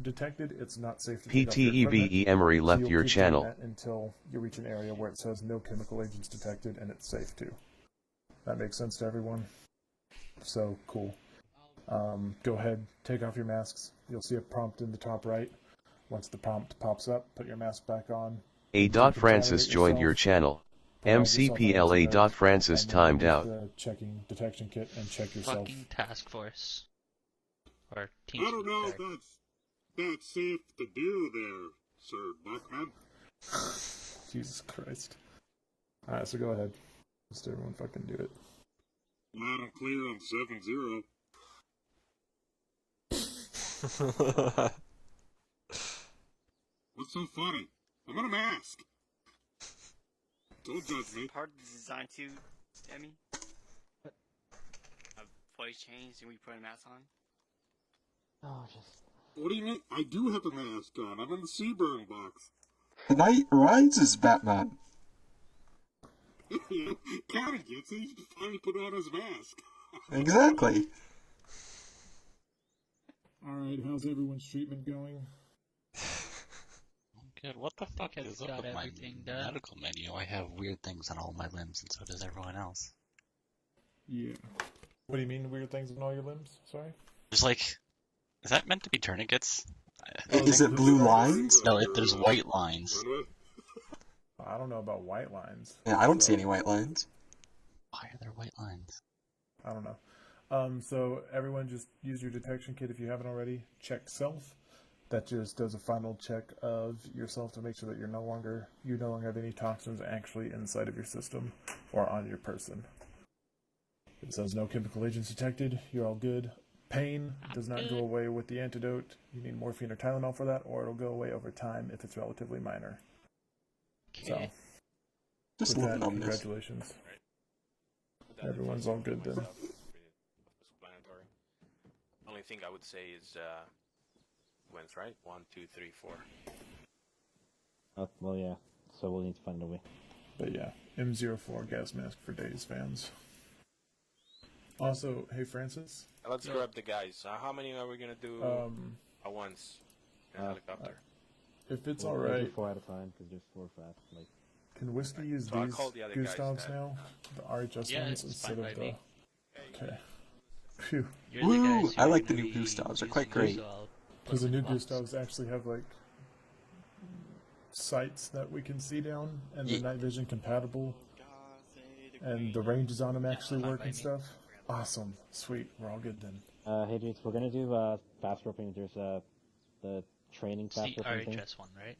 detected, it's not safe to take off your PTEVE Emery left your channel. That until you reach an area where it says no chemical agents detected and it's safe to. That makes sense to everyone? So, cool. Go ahead, take off your masks. You'll see a prompt in the top right. Once the prompt pops up, put your mask back on. Francis joined your channel. MCPLA. Francis timed out. Checking detection kit and check yourself. Fucking task force. Or team. I don't know if that's safe to do there, Sir Buckman. Jesus Christ. Alright, so go ahead. Just everyone fucking do it. Loud and clear on 7-0. What's so funny? I'm in a mask. Don't judge me. Hard to design to, Demi. A voice change and we put a mask on. Oh, just. What do you mean? I do have a mask on. I'm in the CBRN box. The Knight rides as Batman. County gets it. He finally put on his mask. Exactly. Alright, how's everyone's treatment going? Good. What the fuck is up with my everything done. medical menu? I have weird things on all my limbs, and so does everyone else. Yeah. What do you mean weird things on all your limbs? Sorry? There's like, is that meant to be tourniquets? Is it blue lines? No, there's white lines. I don't know about white lines. Yeah, I don't see any white lines. Why are there white lines? I don't know. So everyone just use your detection kit if you haven't already. Check self. That just does a final check of yourself to make sure that you no longer have any toxins actually inside of your system or on your person. It says no chemical agents detected. You're all good. Pain does not go away with the antidote. You need morphine or Tylenol for that, or it'll go away over time if it's relatively minor. So, just with look that, on this. congratulations. Everyone's all good then. Only thing I would say is wins, right? 1, 2, 3, 4. Oh, well, yeah. So we'll need to find a way. But yeah, M04 gas mask for days fans. Also, hey Francis. Let's grab the guys. How many are we gonna do at once in a helicopter? If it's We'll alright. do 4 at a time because there's 4 fast. Like. Can Whiskey use So I'll these call the other guys Gustavs then. now? The RHS Yeah, ones it's fine instead by of me. the. Okay. Phew. You're the Woo! guys who I are like the gonna new be Gustavs. They're using quite them, great. so I'll Because the put new them in the box. Gustavs actually have like sights that we can see down, and they're night vision compatible, and the ranges on them actually fine work by and me. stuff. Awesome, sweet, we're all good then. Hey dudes, we're gonna do fast roping. There's the training It's fast the roping thing. RHS one, right?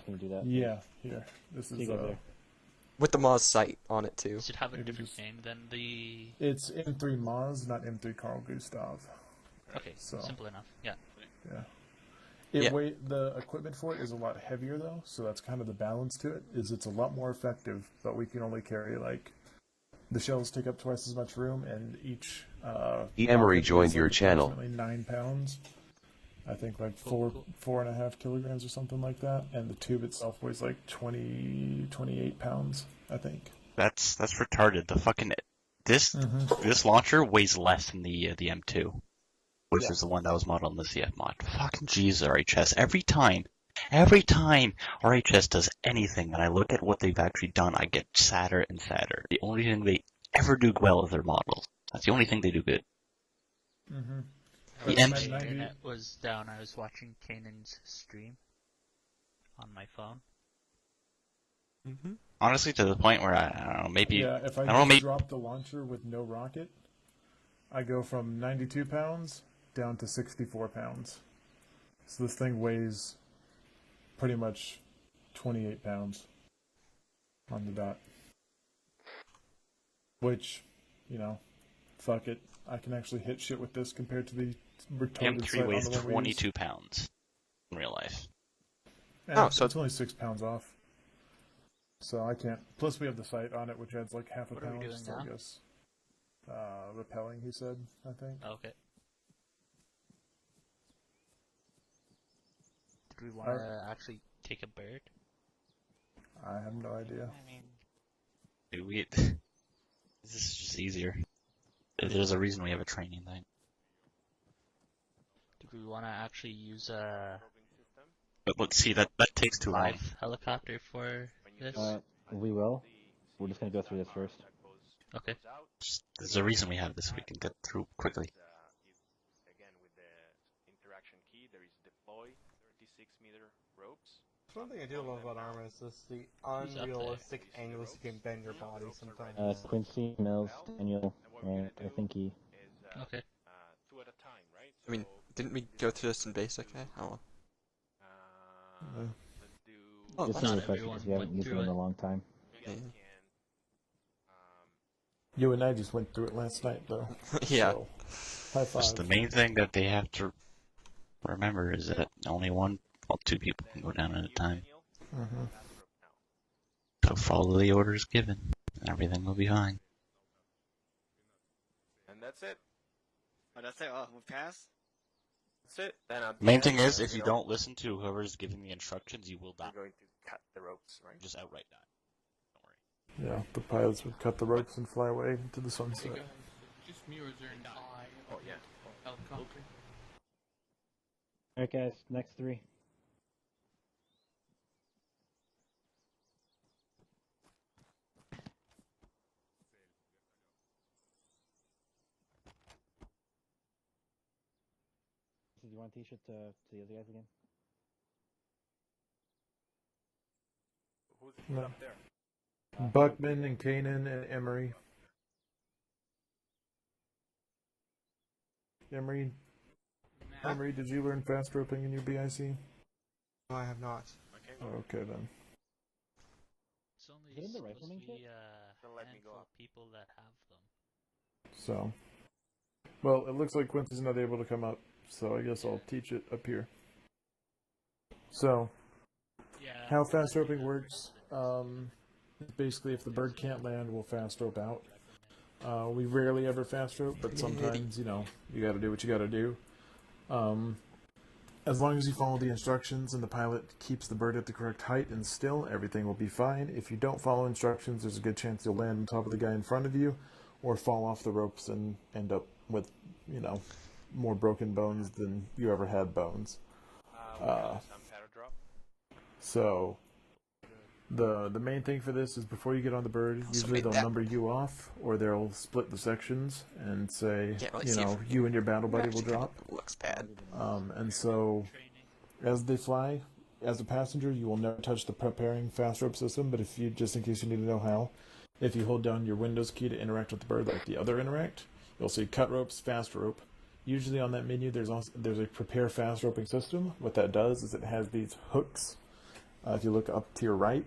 Can you do that? Yeah, here. This See is you guys there. With the Moz sight on it too. Does it have a Maybe different just- name than the... It's M3 Maz, not M3 Carl Gustav. Okay, So simple enough. Yeah. yeah. Yeah. The equipment for it is a lot heavier though, so that's kind of the balance to it. Is it's a lot more effective, but we can only carry like the shells take up twice as much room, and each. Emery rocket joined weighs, your like, channel. approximately 9 pounds. I think like Cool. 4.5 kilograms or something like that, and the tube itself weighs like 28 pounds, I think. That's retarded. The fucking this launcher weighs less than the M2, which is the one that was modeled in the CF mod. Fucking jeez, RHS. Every time RHS does anything, and I look at what they've actually done, I get sadder and sadder. The only thing they ever do well is their models. That's the only thing they do good. Mm-hmm. The My M2 internet was down. I was watching Kanan's stream on my phone. honestly, to the point where I don't know, maybe Yeah, if I, don't know, just maybe drop the launcher with no rocket, I go from 92 pounds down to 64 pounds. So this thing weighs pretty much 28 pounds on the dot. Which, fuck it. I can actually hit shit with this compared to the retarded sight M3 on weighs the one we use. 22 pounds in real life. And it's only 6 pounds off. So I can't. Plus, we have the sight on it, which adds like half a What are we pound. doing So I now? guess repelling. He said. I think. Okay. Do we want to actually take a bird? I have no idea. I mean, Dude, this is just easier. There's a reason we have a training thing. do we want to actually use a But let's see, that takes too long. live helicopter for this? We will. We're just gonna go through this first. Okay. There's a reason we have this. We can get through quickly. Again, with the interaction key, there is deploy 36-meter ropes. One thing I do love about armor is just the unrealistic angles you can bend your body sometimes. Quincy, Mills, Daniel, and I think he. Okay. 2 at a time, right? I mean, didn't we go through this in basic? Oh. Oh, Just not a refresher everyone because we haven't went used it through in it. a long time. Yeah. You and I just went through it last night, though. Yeah. So, high five. Just the main thing that they have to remember is that only two people can go down at a time. Mm-hmm. So follow the orders given, and everything will be fine. And that's it. Oh, that's it. Oh, we passed. That's it. Then at the Main end, thing is, if you don't listen to whoever's giving the instructions, you will die. We're going to cut the ropes, right? Just outright die. Yeah, the pilots would cut the ropes and fly away into the sunset. Just me or is there an eye? Oh, yeah. Helicopter? Alright, guys, next 3. want to teach it to the other guys again? Who's up there? Buckman and Kanan and Emery. Emery, did you learn fast roping in your BIC? No, I have not. Okay then. It's only Is it in the supposed rifleman to kit? be Don't let me handful go up. of people that have them. So, well, it looks like Quincy's not able to come up, so I guess I'll teach it up here. So, how fast roping works, basically if the bird can't land, we'll fast rope out. We rarely ever fast rope, but sometimes, you gotta do what you gotta do. As long as you follow the instructions and the pilot keeps the bird at the correct height and still, everything will be fine. If you don't follow instructions, there's a good chance you'll land on top of the guy in front of you, or fall off the ropes and end up with, more broken bones than you ever had bones. So, the main thing for this is before you get on the bird, usually they'll number you off, or they'll split the sections and say, you and your battle buddy will drop. Looks bad. And so, as they fly, as a passenger, you will never touch the preparing fast rope system, but if you, just in case you need to know how, if you hold down your Windows key to interact with the bird like the other interact, you'll see cut ropes, fast rope. Usually on that menu, there's a prepare fast roping system. What that does is it has these hooks. If you look up to your right,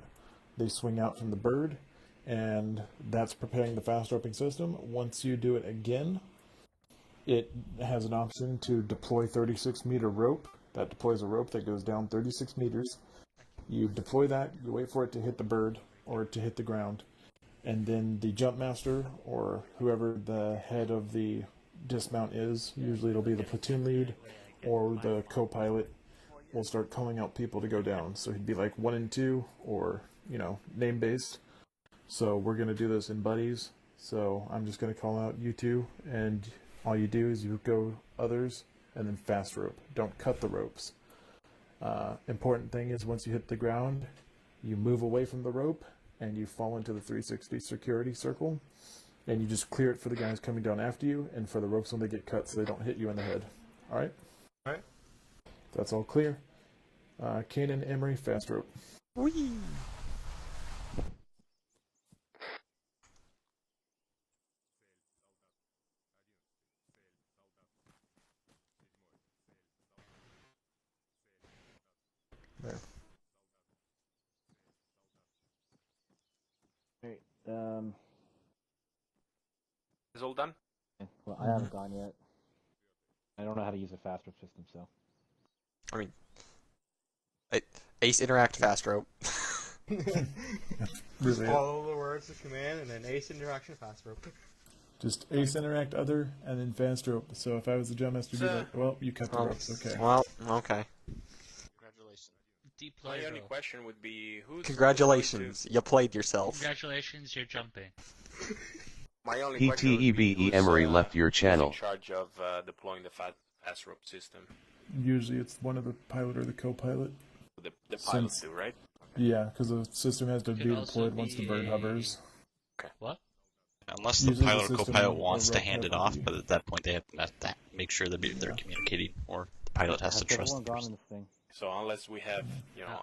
they swing out from the bird, and that's preparing the fast roping system. Once you do it again, it has an option to deploy 36-meter rope. That deploys a rope that goes down 36 meters. You deploy that, you wait for it to hit the bird or to hit the ground, and then the jump master or whoever the head of the dismount is, usually it'll be the platoon lead or the co-pilot, will start calling out people to go down. So he'd be like 1 and 2 or, name based. So we're going to do this in buddies. So I'm just going to call out you two, and all you do is you go others and then fast rope. Don't cut the ropes. Important thing is once you hit the ground, you move away from the rope and you fall into the 360 security circle, and you just clear it for the guys coming down after you and for the ropes when they get cut so they don't hit you in the head. Alright? Alright. That's all clear. Kanan, Emery, fast rope. Whee! There. Alright, Is all done? well, I haven't gone yet. I don't know how to use a fast rope system, so. I mean, Ace interact fast rope. Just follow the words of command and then Ace interaction fast rope. Just Ace interact other and then fast rope. So if I was the jump master, be like, well, you cut the ropes, okay. Well, okay. Congratulations. Deploy My only rope. question would be who's Congratulations, you played yourself. Congratulations, you're jumping. My only question would be ETEBE Emery left your who's channel. in charge of deploying the fast rope system. Usually it's one of the pilot or the co-pilot. The pilots do, right? Yeah, because the system has to Could be also deployed once the bird be- hovers. What? Unless the Usually the pilot or system co-pilot will wants to rope hand it over off, you. but at that point they have to make sure that they're communicating, or the pilot has to trust everyone the gone person. in this thing? So unless we have,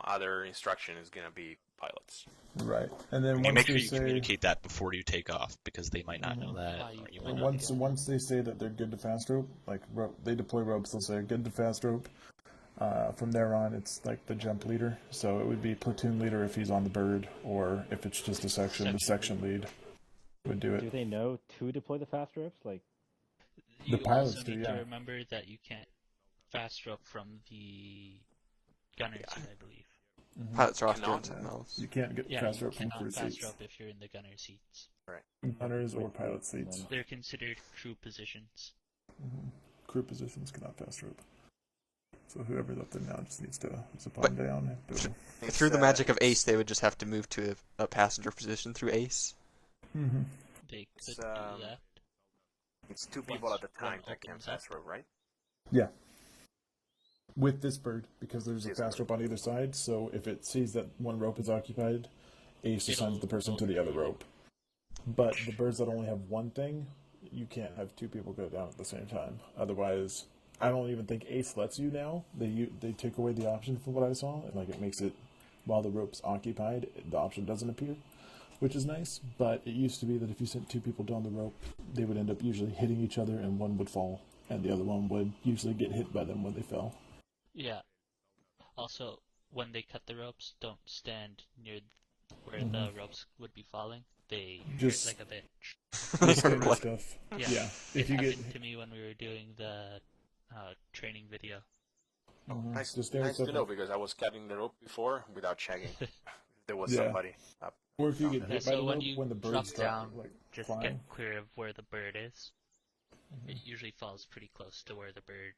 other instruction is gonna be pilots. Right, and then And you once make sure they you say communicate that before you take off, because they might not know that, or you might not. once they say that they're good to fast rope, like they deploy ropes, they'll say good to fast rope. From there on, it's like the jump leader. So it would be platoon leader if he's on the bird, or if it's just a section, the section lead would do it. Do they know to deploy the fast ropes? Like, You The pilots also do, need to yeah. remember that you can't fast rope from the gunner's seat, I believe. Pilots are off Cannot. doing something else. You can't get Yeah, fast you rope from cannot crew fast seats. rope if you're in the gunner seats. Gunners or pilot seats. They're considered crew positions. Crew positions cannot fast rope. So whoever's up there now just needs to zip on down. Through the magic of Ace, they would just have to move to a passenger position through Ace. Mm-hmm. They could It's, do that. It's two people at a time one that can opens fast up. rope, right? Yeah. With this bird, because there's a fast rope on either side, so if it sees that one rope is occupied, Ace assigns the person to the other rope. But the birds that only have one thing, you can't have two people go down at the same time. Otherwise, I don't even think Ace lets you now. They took away the option from what I saw, and like it makes it while the rope's occupied, the option doesn't appear, which is nice. But it used to be that if you sent 2 people down the rope, they would end up usually hitting each other, and one would fall, and the other one would usually get hit by them when they fell. Yeah. Also, when they cut the ropes, don't stand near where the ropes would be falling. They Just hurt like a bitch. Standard stuff. Yeah. It If you happened get to me when we were doing the training video. Nice, Just standard nice to stuff know like- because I was cutting the rope before without checking. There was Yeah. somebody up. Or if you get Yeah, hit by so the when rope you when the drop birds down, like just flying. get clear of where the bird is. It usually falls pretty close to where the bird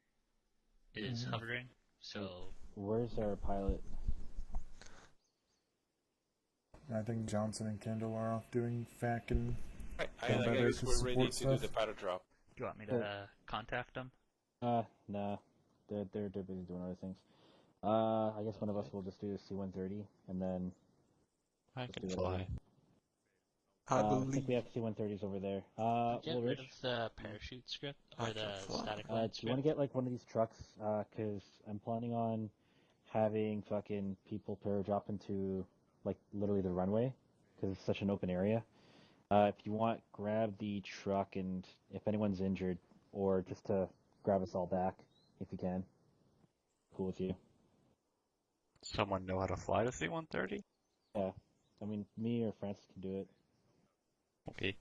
is hovering. So Where's our pilot? I think Johnson and Kendall are off doing FAC and I better guess to we're ready support to do stuff. the paddle drop. do you want me to contact them? Nah. They're busy doing other things. I guess one of us will just do the C-130, and then I just can do fly. I think we have C-130s over there. Get Well, rid Rich, of the parachute script I or can the fly. static do line you want script. to get like one of these trucks? Cause I'm planning on having fucking people paradrop into like literally the runway, cause it's such an open area. If you want, grab the truck, and if anyone's injured, or just to grab us all back, if you can. Cool with you. Someone know how to fly the C-130? Yeah. I mean, me or Francis can do it. Okay.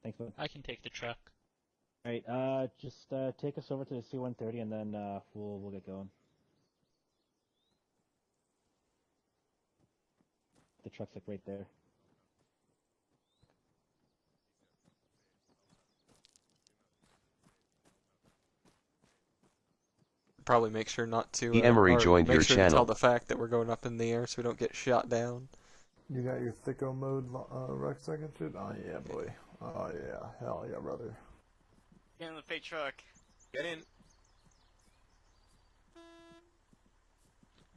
Thanks, bud. I can take the truck. Alright, just take us over to the C-130, and then we'll get going. The truck's like right there. Probably make sure not to. Emery or joined make your sure to tell channel. the fact that we're going up in the air so we don't get shot down. You got your thicko mode rucksack and shit? Oh yeah, boy. Oh yeah. Hell yeah, brother. Get in the fake truck. Get in.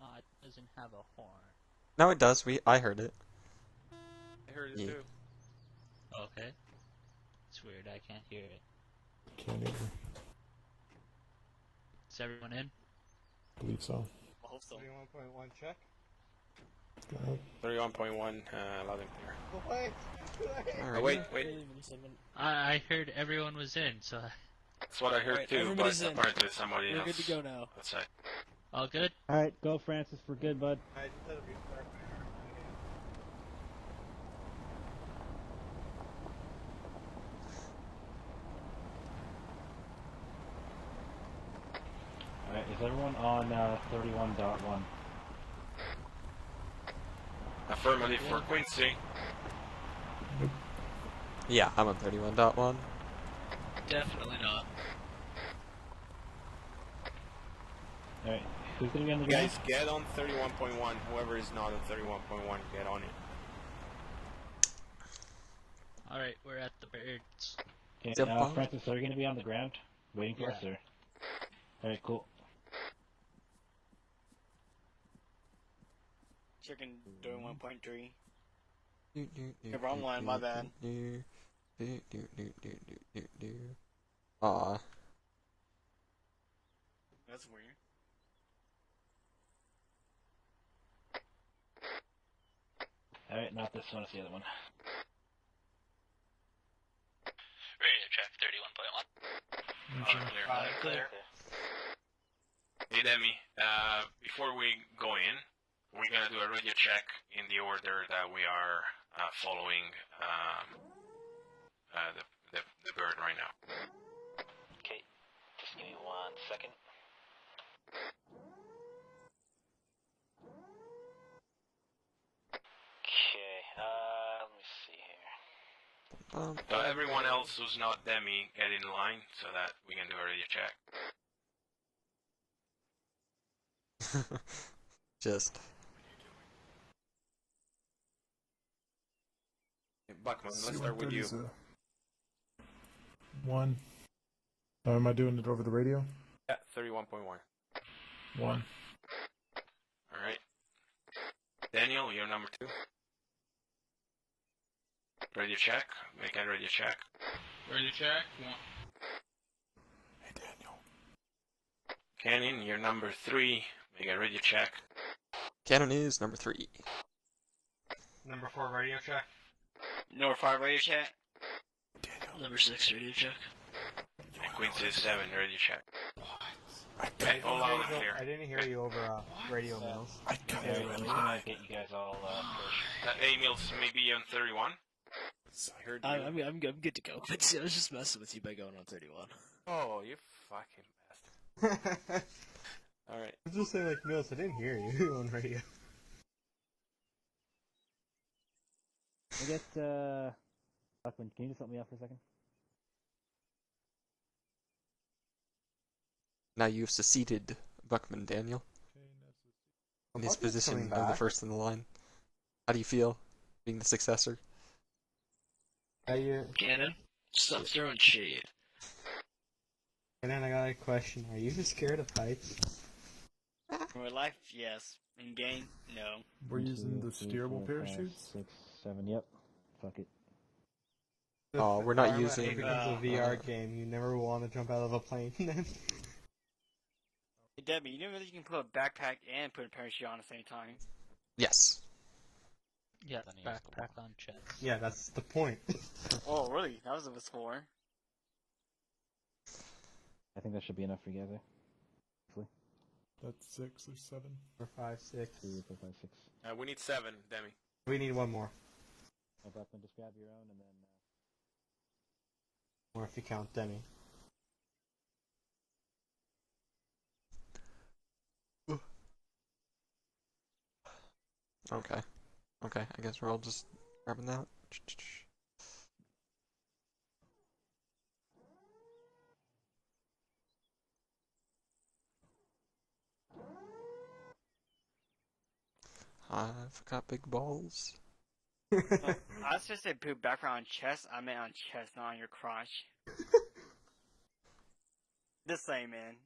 It doesn't have a horn. No, it does. I heard it. I heard it Yeah. too. Okay. It's weird, I can't hear it. Can't either. Is everyone in? Believe so. I hope so. 31.1 check. Go ahead. 31.1, loud and clear. Wait. Alright. Oh, wait. I heard everyone was in, so That's what I heard Alright, too, but everybody's in. apparently somebody We're else. good to go now. Let's say. all good? Alright, go Francis, we're good, bud. Alright, is everyone on 31.1? Affirmative for Quincy. Yeah, I'm on 31.1. Definitely not. Alright, who's gonna be on the ground? Guys, get on 31.1. Whoever is not on 31.1, get on it. Alright, we're at the birds. Okay, Jump on. Francis, are you gonna be on the ground? Waiting for us, Yeah. or? Alright, cool. Chicken doing 1.3. The wrong line, my bad. Aw. That's weird. Alright, not this one, it's the other one. Radio check 31.1. Clear. Hey Demi, before we go in, we're gonna do a radio check in the order that we are following the bird right now. Okay, just give me 1 second. Okay, let me see here. So everyone else who's not Demi, get in line so that we can do a radio check. Just. Hey, Buckman, let's start with you. One. Am I doing it over the radio? Yeah, 31.1. One. Alright. Daniel, you're number 2. Radio check. Make a radio check. Radio check. 1. Hey, Dan. Cannon, you're number 3. Make a radio check. Cannon is number 3. Number 4 radio check. Number 5 radio check. Number 6 radio check. And Quincy is 7 radio check. Okay, all loud and clear. I didn't hear you over radio mills. Okay, I'm just gonna get you guys all pushed. Emil's maybe on 31. I heard you. I'm good to go. But I was just messing with you by going on 31. Oh, you fucking bastard. Alright. I was just saying like Mills, I didn't hear you on radio. I guess, Buckman, can you just let me off for a second? Now you've succeeded Buckman, Daniel. In his position of the first in the line. How do you feel, being the successor? Cannon, stop throwing shade. And then I got a question. Are you scared of heights? In real life, yes. In game, no. We're using the steerable parachutes? 6, 7, yep. Fuck it. Oh, we're not If using... it becomes a VR game, you never want to jump out of a plane then. Hey, Debbie, you know that you can put a backpack and put a parachute on at the same time? Yes. Yeah, backpack on chest. Yeah, that's the point. Oh, really? That was a before. I think that should be enough for you guys, hopefully. That's 6 or 7. 4, 5, 6. 3, 4, 5, 6. We need 7, Demi. We need one more. Oh, Buckman, just grab your own and then... Or if you count Demi. Okay. Okay, I guess we're all just grabbing that. I've got big balls. I was just say put background on chest. I meant on chest, not on your crotch. The same, man.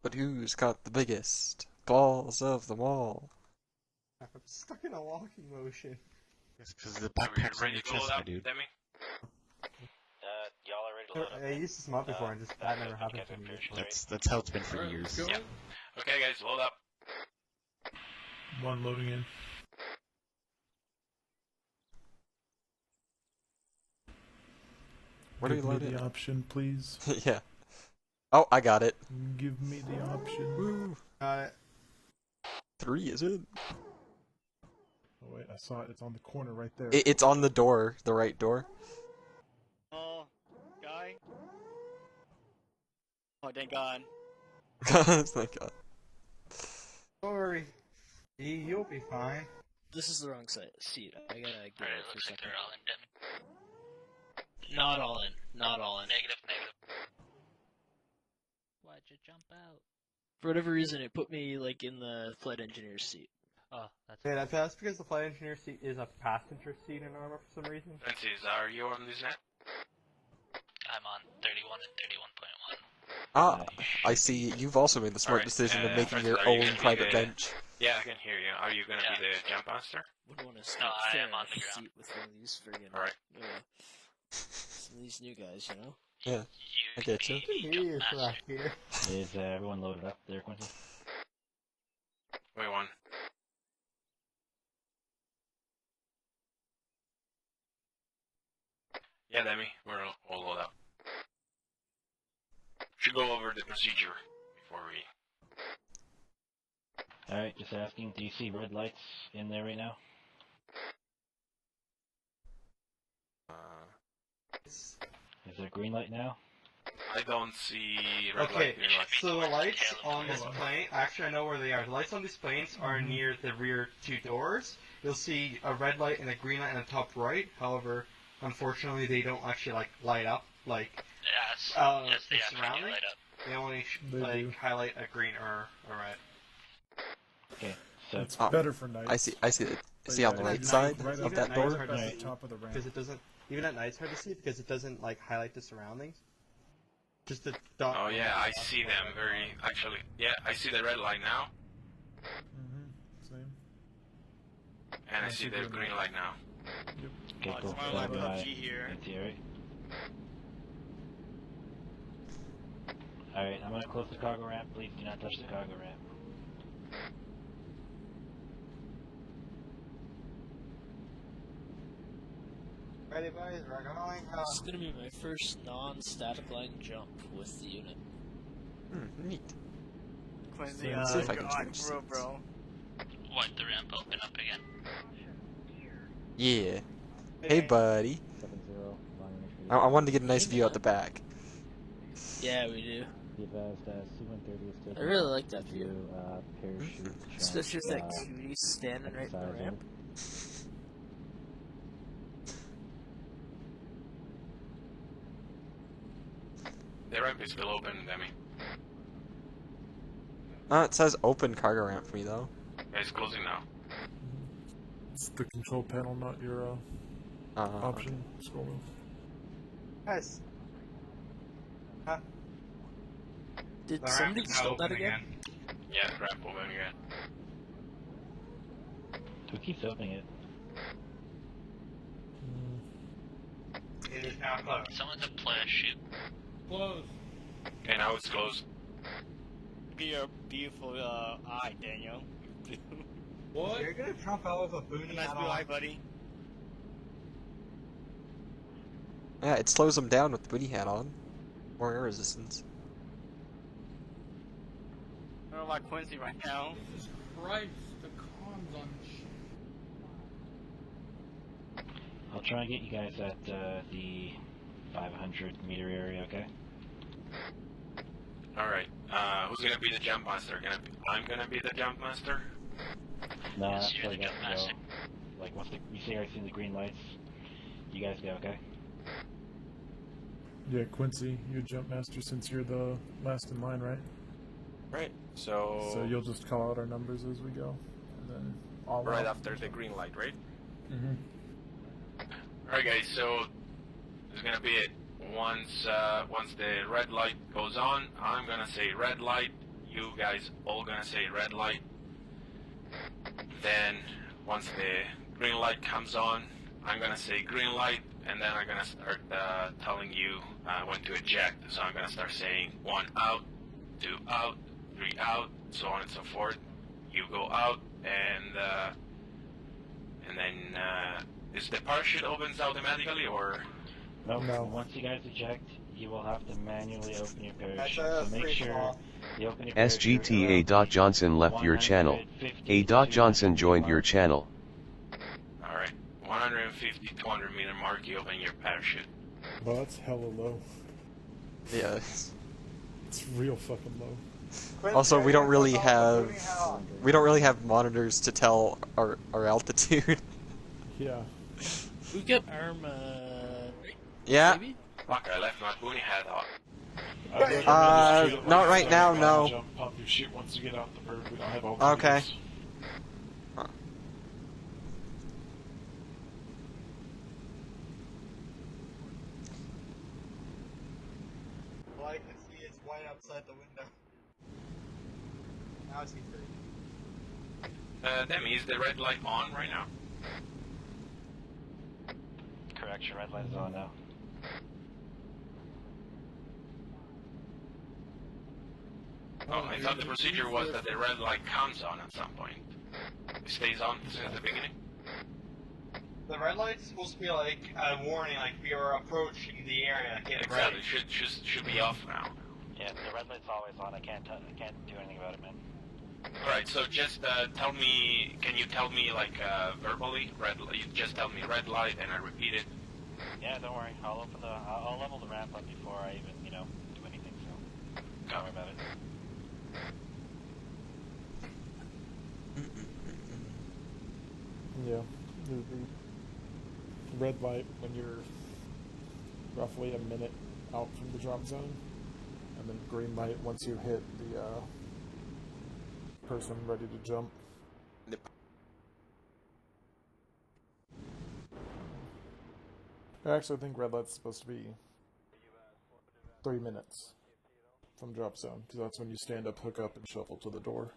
But who's got the biggest balls of them all? I'm stuck in a walking motion. It's because the backpack's on your chest, my dude. Demi? Y'all are ready to load up. I used this mod before and just that never happened to me. That's how it's been for years. Yeah. Okay, guys, load up. One loading in. Where do you Give load me it? the option, please. Yeah. Oh, I got it. Give me the option. Woo. 3, is it? Oh wait, I saw it. It's on the corner right there. It's on the door, the right door. Oh, guy. Oh, thank God. Thank God. Don't worry. You'll be fine. This is the wrong seat. I gotta get Alright, it for a looks like second. they're all in, Demi. Not all in. Not all in. Negative. Why'd you jump out? For whatever reason, it put me like in the flight engineer's seat. Oh, that's Yeah, that's because the flight engineer seat is a passenger seat in armor for some reason. Francis, are you on this net? I'm on 31 and 31.1. Ah, I see. You've also made the smart decision of making Francis, your are you own gonna be private the- bench. Yeah, I can hear you. Are you gonna be the jump master? Wouldn't want to No, I am on the seat ground. with one of these friggin' Alright. some of these new guys, you know. Yeah, I get you. Here, back here. Is everyone loaded up there, Quincy? Wait one. Yeah, Demi, we're all loaded up. Should go over the procedure before we... Alright, just asking, do you see red lights in there right now? Is there a green light now? I don't see red Okay, light, green light. so the lights on this plane, actually I know where they are. The lights on these planes are near the rear 2 doors. You'll see a red light and a green light in the top right. However, unfortunately they don't actually like light up like Yes, yes, the they actually do surroundings. light up. They only They do. highlight a green or a red. Okay, so... It's better for night. I see it. But See on yeah, the at right night- side right of up that at door? night, Right. at the top of the ramp. Because it doesn't, even at night it's hard to see because it doesn't like highlight the surroundings. Just the dot. Oh yeah, I see them very... Actually, yeah, I see the red light now, Same. and I I see see the green green light now. Okay, Oh, cool. it's my So, PUBG here. That's here, right? Alright, I'm gonna close the cargo ramp. Please do not touch the cargo ramp. Ready, boys? We're going. This is gonna be my first non-static line jump with the unit. Neat. Quincy, See if I can God, change bro. Want the ramp open up again? Yeah. Hey, buddy. 7-0. I wanted to get a nice view out the back. Yeah, we do. Be advised, C-130 is taking I really like that view. Parachute jump, Especially with that cutie standing right in the exercising. ramp. The ramp is still open, Demi. It says open cargo ramp for me though. Yeah, it's closing now. It's the control panel, not your option. Scroll wheel. Guys. Huh? Did The somebody ramp is steal open that again? Yeah, ramp open again. Who keeps opening it? It is now closed. Someone's a parachute. Close. Okay, now it's closed. Be your beautiful eye, Daniel. What? You're gonna jump out with a booty Nice hat blue eye, on. buddy. Yeah, it slows them down with the booty hat on. More air resistance. I don't know about Quincy right now. Jesus Christ, the cons on I'll try and get you guys at the 500-meter area, okay? Alright, who's gonna be the jump master? I'm gonna be the jump master? No, Yes, that's you're where the you guys jump go. master. Like, once you see I see the green lights, you guys go, okay? Yeah, Quincy, you jump master since you're the last in line, right? Right, so... So you'll just call out our numbers as we go, and then all right out. after the green light, right? Mm-hmm. Alright guys, so... this is gonna be it. Once the red light goes on, I'm gonna say red light. You guys all gonna say red light. Then, once the green light comes on, I'm gonna say green light, and then I'm gonna start telling you when to eject. So I'm gonna start saying 1 out, 2 out, 3 out, so on and so forth. You go out, and then is the parachute opens automatically, or? No. No. Once you guys eject, you will have to manually open your parachute. That's So make free sure fall. you open your parachute. SGTA. Johnson left your channel. A. Johnson joined your channel. Alright, 150, 200 meter mark, you open your parachute. Well, that's hella low. Yeah. It's real fucking low. Quincy, Also, are we you don't gonna really put the have booty hat on? monitors to tell our altitude. Yeah. We got arm, Yeah. maybe? Fuck, I left my booty hat on. Not right now, no. Jump up your chute once you get out the bird. We don't have all Okay. All I can see is white outside the window. Now I see three. Demi, is the red light on right now? Correction, red light is on now. Oh, I thought the procedure was that the red light comes on at some point. It stays on since the beginning? The red light's supposed to be like a warning, like we are approaching the area. Get Exactly, ready. should be off now. Yeah, the red light's always on. I can't do anything about it, man. Alright, so just tell me, can you tell me like verbally, you just tell me red light and I repeat it? Yeah, don't worry. I'll level the ramp up before I even, do anything, so don't worry about it. Yeah. The red light when you're roughly a minute out from the drop zone, and then green light once you hit the person ready to jump. I actually think red light's supposed to be 3 minutes from drop zone, because that's when you stand up, hook up, and shuffle to the door.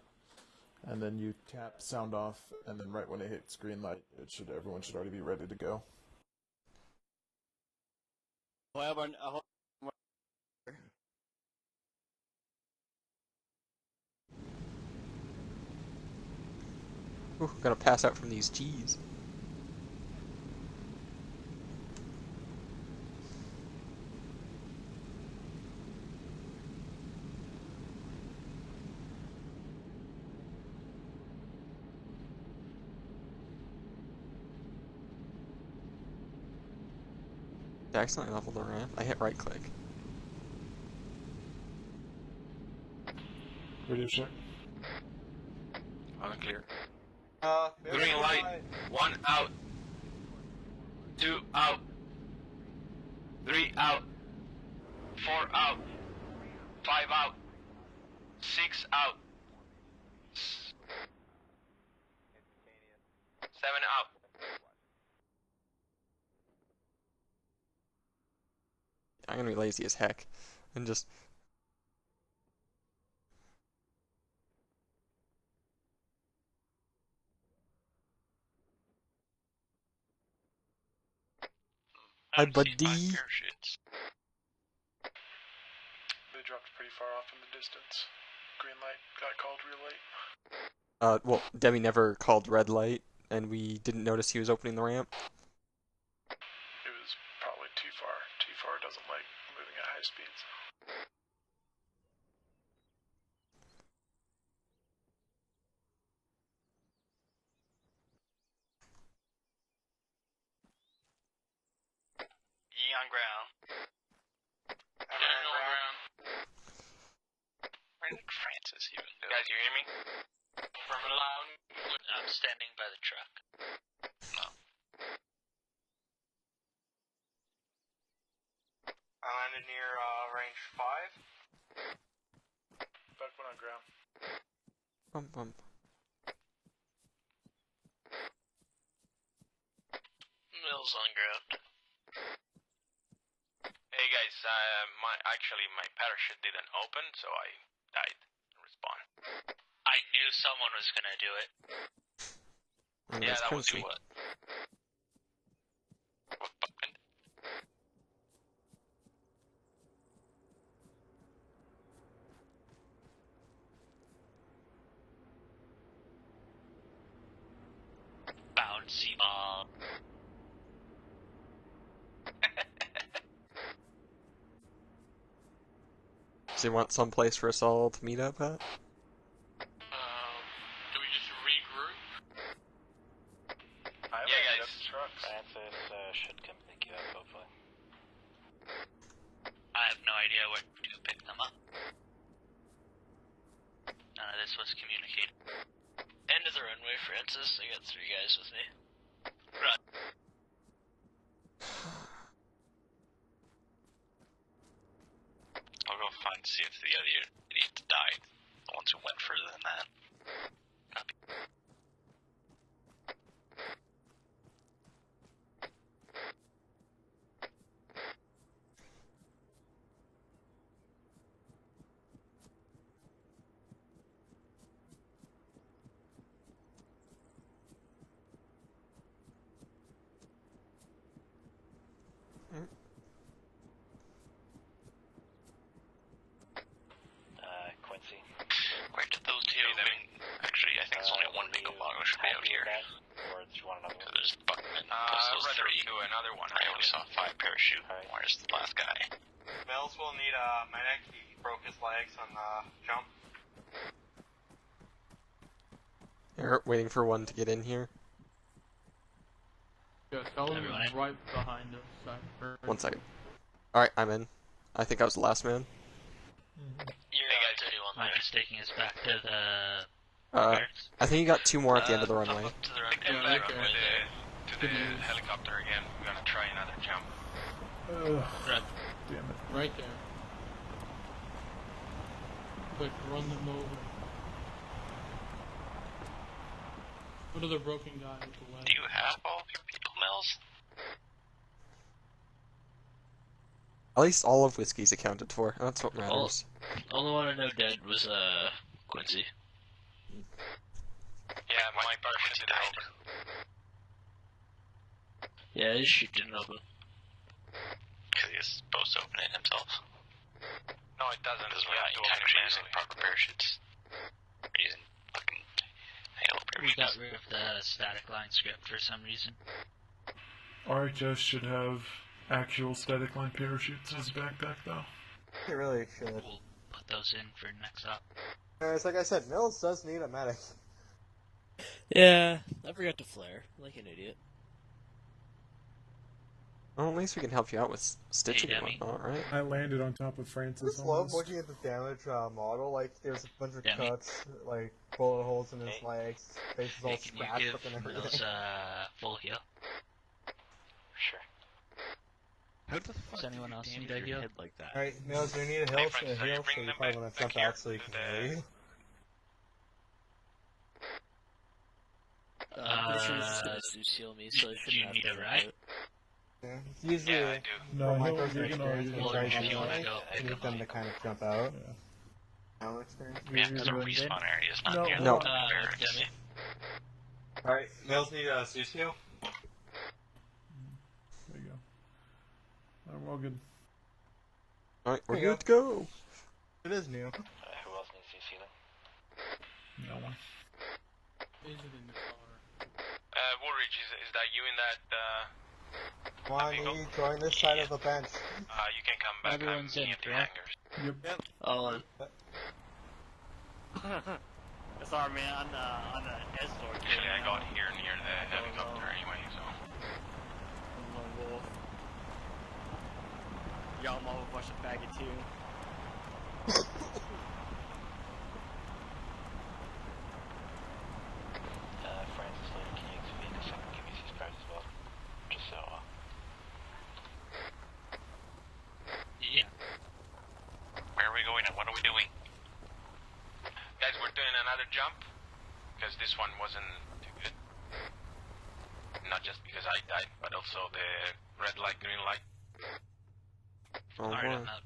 And then you tap sound off, and then right when it hits green light, everyone should already be ready to go. I hope Ooh, I'm gonna pass out from these G's. I accidentally leveled the ramp. I hit right click. Radio check. Unclear. Green light. 1 out. 2 out. 3 out. 4 out. 5 out. 6 out. 7 out. I'm gonna be lazy as heck and just. Hi, buddy. They dropped pretty far off in the distance. Green light got called real late. Well, Demi never called red light, and we didn't notice he was opening the ramp. It was probably too far. Too far doesn't like moving at high speeds. Ye on ground. General ground. Where did Francis even go? Guys, you hear me? From loud. I'm standing by the truck. No. I landed near range 5. Back one on ground. Bum bum. Mills on ground. Hey guys, my parachute didn't open, so I died in respawn. I knew someone was gonna do it. Yeah, that was you. What? What happened? Bouncy ball. Does he want some place for us all to meet up at? Do we just regroup? Yeah, guys. Francis should come pick you up, hopefully. I have no idea where to pick them up. None of this was communicated. End of the runway, Francis. I got 3 guys with me. Run. I'll go find see if the other idiots died. The ones who went further than that. Copy. Quincy. Where did those two? I mean, actually, I think it's only one pickup log should be out here. Or do you want another one? There's Buckman. Those 3. Another one. I only saw 5 parachute. Where's the last guy? Mills will need a medic. He broke his legs on the jump. You're waiting for one to get in here. Yeah, tell him he's right behind us. 1 second. Alright, I'm in. I think I was the last man. You're guys anyone mind just taking us back to the... I think you got 2 more at the end of the runway. To the runway. To the helicopter again. We're gonna try another jump. Right. Damn it. Right there. Quick, run them over. What are the broken guys with the leg? Do you have all your people, Mills? At least all of Whiskey's accounted for. That's what matters. Only one I know dead was Quincy. Yeah, my parachute didn't open. Yeah, his chute didn't open. Because he's supposed to open it himself. No, it doesn't. Because we're not actually using proper parachutes. We're using fucking Halo parachutes. We got rid of the static line script for some reason. RHS should have actual static line parachutes as a backpack, though. It really should. We'll put those in for next up. It's like I said, Mills does need a medic. Yeah, I forgot to flare, like an idiot. Well, at least we can help you out with stitching and whatnot, right? I landed on top of Francis. I just love looking at the damage model. Like, there's a bunch of cuts, like bullet holes in his legs, face is all scratched up and everything. Those, full heal. Sure. How the fuck does anyone else need a heal? Like that? Alright, Mills, do you need a heal? So you probably want to jump out so you can leave. I'm pretty sure he's just gonna Zeus heal me, so I shouldn't have to it, right? Yeah, usually, Yeah, I do. No, from my he'll- personal you can experience, already- when I if you wanna try go, to need them to kind of jump out. Yeah. Our experience. Yeah, because our Everyone respawn did? area is not No. near No. the barracks. Alright, Mills need a Zeus heal. There you go. We're all good. Alright, we're There you good to go. It is new. Who else needs these healing? No one. Is it in the car? Woolridge, is that you in that, Come on, you join this side of the bench. you can come back. Everyone's I'm in, near the correct? hangars. Yep. Oh, Sorry, man, on the escort. Actually, I got here near the helicopter anyway, so. Lone wolf. Y'all motherfucking faggot too. Francis, later, can you activate the second give me these cards as well? Just so, Yeah. Where are we going and what are we doing? Guys, we're doing another jump. Because this one wasn't too good. Not just because I died, but also the red light, green light. Oh, Alright, boy. I'm out.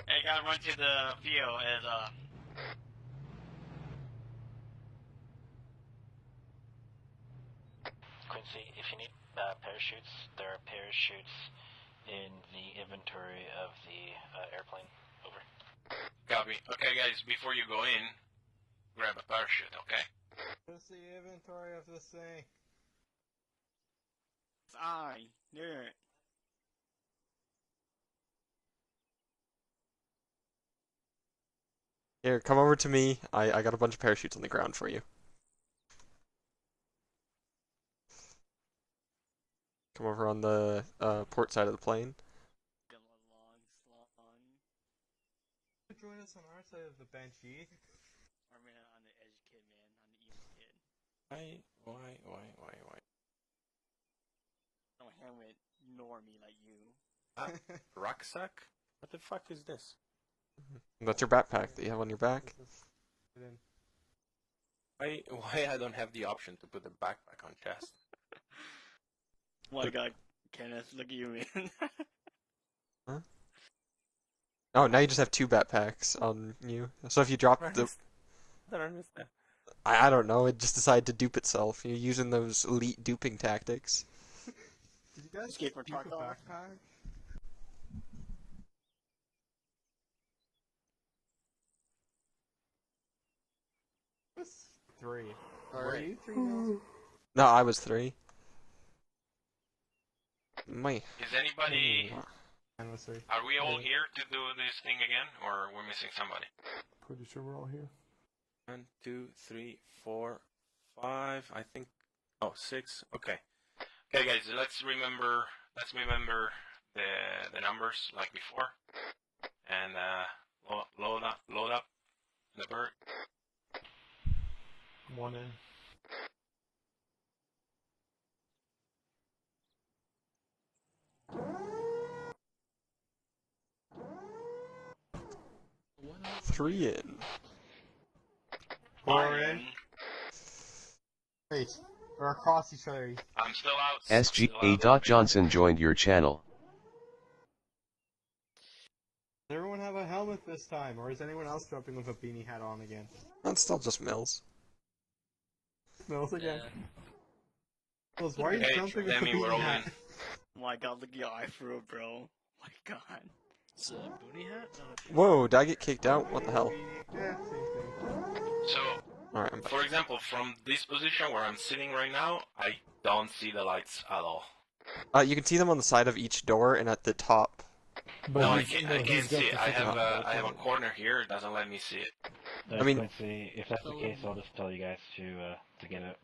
Hey, gotta run to the field and Quincy, if you need parachutes, there are parachutes in the inventory of the airplane. Over. Copy. Okay, guys, before you go in, grab a parachute, okay? What's the inventory of this thing? it's I. Yeah. Here, come over to me. I got a bunch of parachutes on the ground for you. Come over on the port side of the plane. Join us on our side of the bench, E. Or man, on the edge kid, man, on the emo kid. Why? No helmet, nor me like you. Rucksack? What the fuck is this? That's your backpack that you have on your back. Why I don't have the option to put a backpack on chest? My God, Kenneth, look at you, man. Huh? Oh, now you just have two backpacks on you. So if you drop the... I don't understand. I don't know, it just decided to dupe itself. You're using those elite duping tactics. Did you guys Escape from keep a Tarkov? backpack? What's 3? Were you 3 now? No, I was 3. My... Is anybody... I was 3. Are we all here to do this thing again, or we're missing somebody? Pretty sure we're all here. 1, 2, 3, 4, 5. I think. Oh, 6. Okay. Okay, guys, let's remember the numbers like before, and load up the bird. 1 in. Three in. 4 in. Wait, we're across each other. I'm still out. SGA.Johnson joined your channel. Does everyone have a helmet this time, or is anyone else jumping with a beanie hat on again? That's still just Mills. Mills again. Mills, why are you Hey, jumping with a Demi, we're beanie all hat? in. Oh my God, look at your eye through, bro. Oh my God. It's a booty hat? Not a Whoa, did I get kicked out? What the hell? So, Alright, I'm back. for example, from this position where I'm sitting right now, I don't see the lights at all. You can see them on the side of each door and at the top. No, I can't see it. I have a corner here. It doesn't let me see it. I mean, if that's the case, I'll just tell you guys to get it.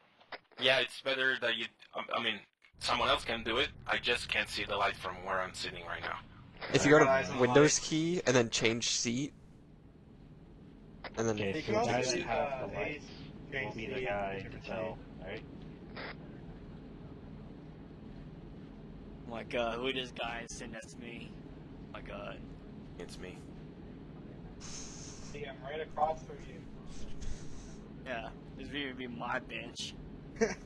Yeah, it's better that you. I mean, someone else can do it. I just can't see the light from where I'm sitting right now. if you go to Windows key and then change seat, and then Okay, so the guy that has the lights will be the guy to tell, alright? Oh my god, who this guy is sitting next to me? Oh my god. It's me. See, I'm right across from you. Yeah, this would be my bench. The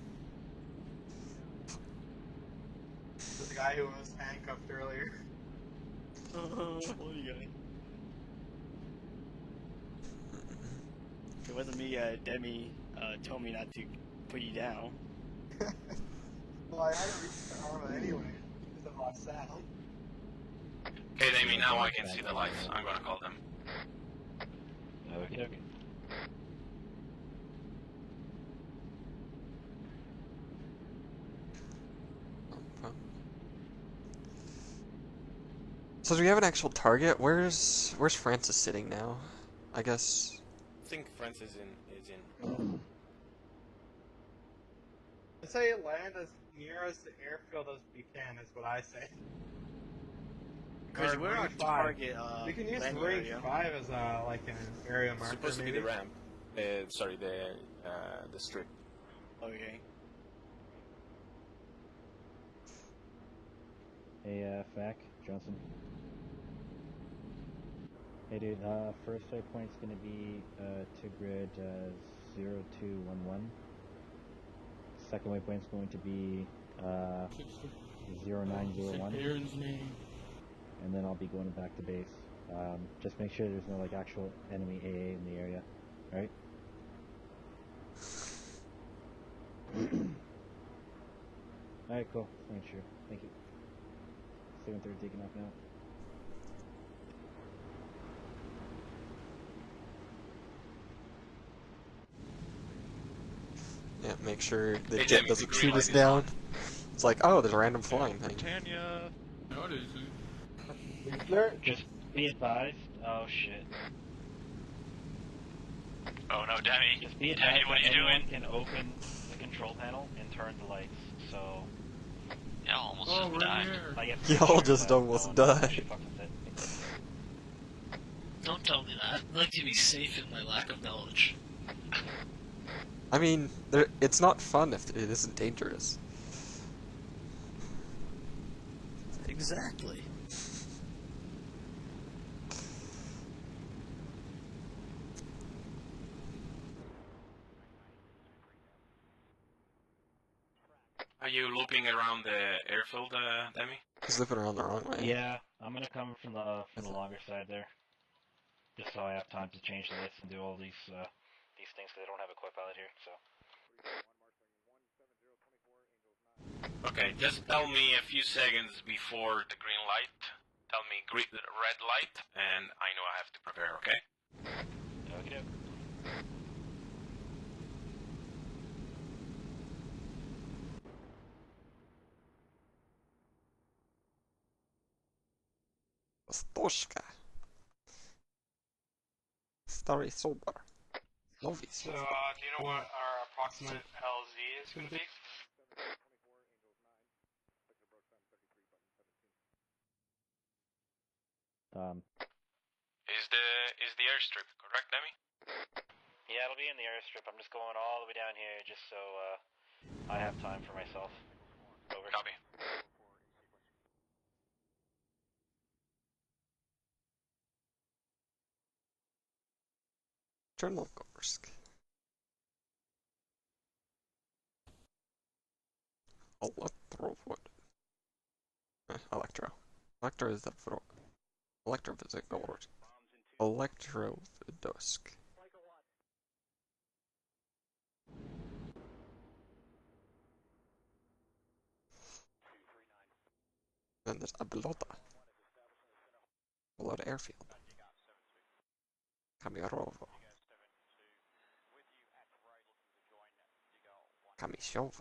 guy who was handcuffed earlier. What are you doing? It wasn't me, Demi told me not to put you down. Well, I had to reach the armor anyway, because of my sound. Okay, Demi, now I can see the lights. I'm gonna call them. Okay. So do we have an actual target? Where's Francis sitting now? I guess. I think Francis is in. I say land as near as the airfield as we can, is what I say. Because we're on target, we can use landing range area. 5 as like an area marker. Supposed to be maybe. the ramp. Sorry, the strip. Okay. Hey, Fac, Johnson. Hey dude, first waypoint's gonna be to grid 0211. Second waypoint's going to be 0901. And then I'll be going back to base. Just make sure there's no like actual enemy AA in the area, right? Alright, cool. Make sure. Thank you. 7:30 taking off now. Yeah, make sure the Hey, jet Demi, doesn't the green shoot light us is down. on. It's like, oh, there's a random flying thing. Britannia. No, it isn't. Just be advised. Oh shit. Oh no, Demi. Just be Demi, advised what are that you anyone doing? can open the control panel and turn the lights. So. Yeah, almost just died. Like, if Y'all sure just that almost no one died. actually fucks with it. Don't tell me that. I'd like to be safe in my lack of knowledge. I mean, it's not fun if it isn't dangerous. Exactly. Are you looping around the airfield, Demi? He's looking around the wrong way. Yeah, I'm gonna come from the longer side there, just so I have time to change the lights and do all these things because I don't have a co-pilot here. So. Okay, just tell me a few seconds before the green light. Tell me red light, and I know I have to prepare. Okay? Okay. Stoshka. Starry sober. Novice. So, do you know what our approximate LZ is going to be? Is the airstrip correct, Demi? Yeah, it'll be in the airstrip. I'm just going all the way down here just so I have time for myself. Over. Copy. Chernogorsk. Electro what? Electro. Electro is the Electrophysical. Electrovidosk. Then there's Ablota. below the airfield. Camirovo. Camishovo.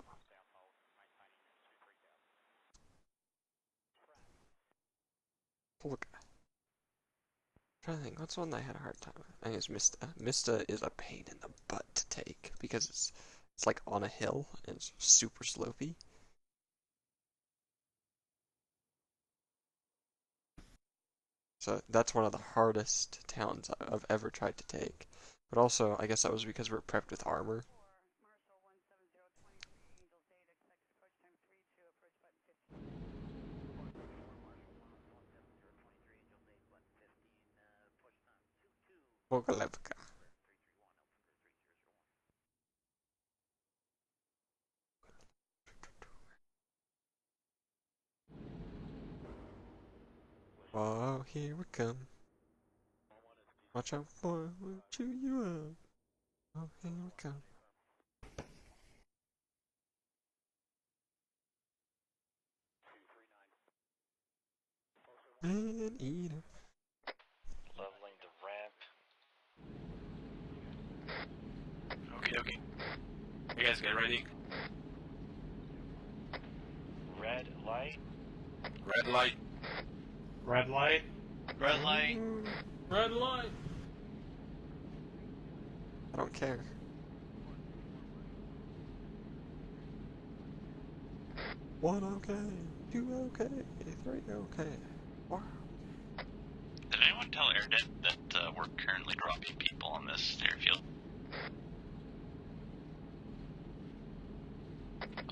Look. I'm trying to think, what's one that I had a hard time with? I think it's Mista. Mista is a pain in the butt to take because it's like on a hill and it's super slopey. So that's one of the hardest towns I've ever tried to take. But also, I guess that was because we're prepped with armor. Bogolevka. Oh, here we come. Watch out for we'll chew you up. Oh, here we come. Man eater. Leveling the ramp. Okay. You guys get ready? Red light. Red light. Red light. Red light. Red light. I don't care. One okay, two okay, three okay. Wow. Did anyone tell AirDev that we're currently dropping people on this airfield?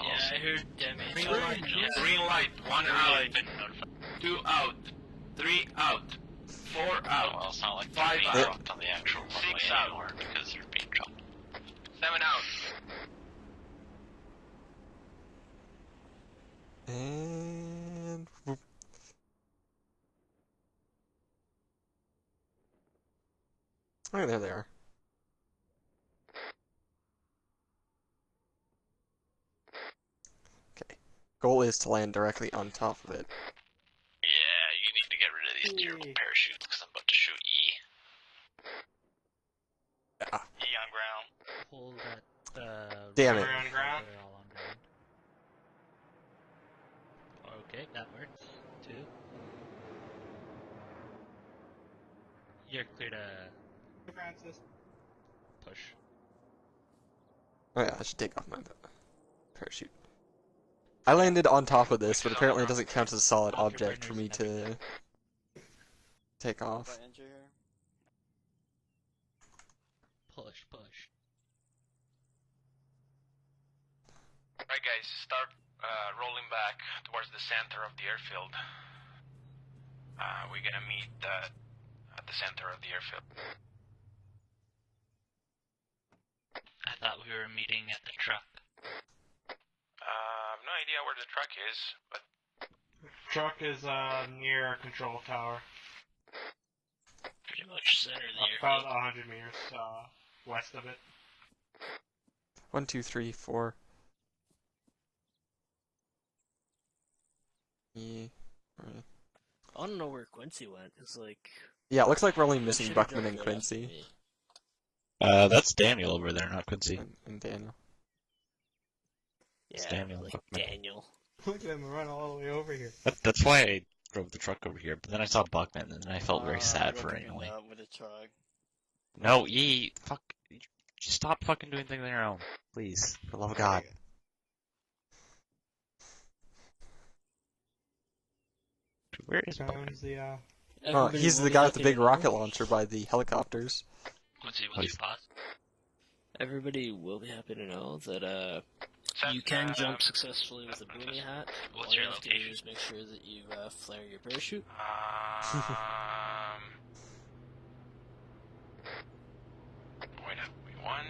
Yeah, I heard Demi. Green light. 1 out. 2 out. 3 out. 4 out. Well, it's not like 5 they're being out. dropped on the actual 6 runway out. anymore because they're being dropped. 7 out. And whoop. Oh, there they are. Okay. Goal is to land directly on top of it. Yeah, you need to get rid of these durable parachutes because I'm about to shoot E. Yeah. E on ground. Hold that, Damn it. On ground. They're all on ground. Okay, that works, too. You're clear to Francis. push. Oh yeah, I should take off my parachute. I landed on top of this, but apparently it doesn't count as a solid object for me to take off. Push. Alright guys, start rolling back towards the center of the airfield. We're gonna meet at the center of the airfield. I thought we were meeting at the truck. I have no idea where the truck is, but Truck is near a control tower. Pretty much center of the About airfield. 100 meters west of it. 1, 2, 3, 4. Yeah. Right. I don't know where Quincy went. It's like. Yeah, it looks like we're only missing should've Buckman jumped and right after Quincy. me. That's Daniel over there, not Quincy. And Daniel. It's Yeah, Daniel like Buckman. Daniel. Look at him run all the way over here. That's why I drove the truck over here, but then I saw Buckman, and then I felt very sad for running away. With a truck. No, E, fuck, just stop fucking doing things on your own, please, for the love of God. Where is Buckman? Sounds the Oh, he's the guy with the big rocket launcher by the helicopters. What's your pause? Everybody will be happy to know that you can jump successfully with a boonie hat. What's All your you have to do is make sure that you flare your parachute. wait, one.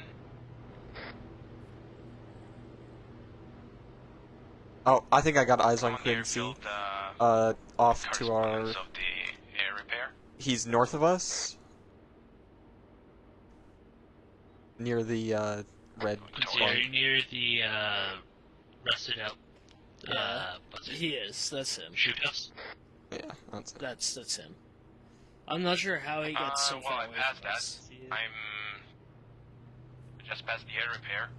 Oh, I think I got eyes on Someone there Quincy. built, Off to our... correspondence of the air repair. He's north of us. Near the, red Are you near the, rusted out, Yeah, he is. That's him. shoot house? Yeah, that's it. That's him. I'm not sure how he got so well, far I away passed from that. us. I'm just past the air repair.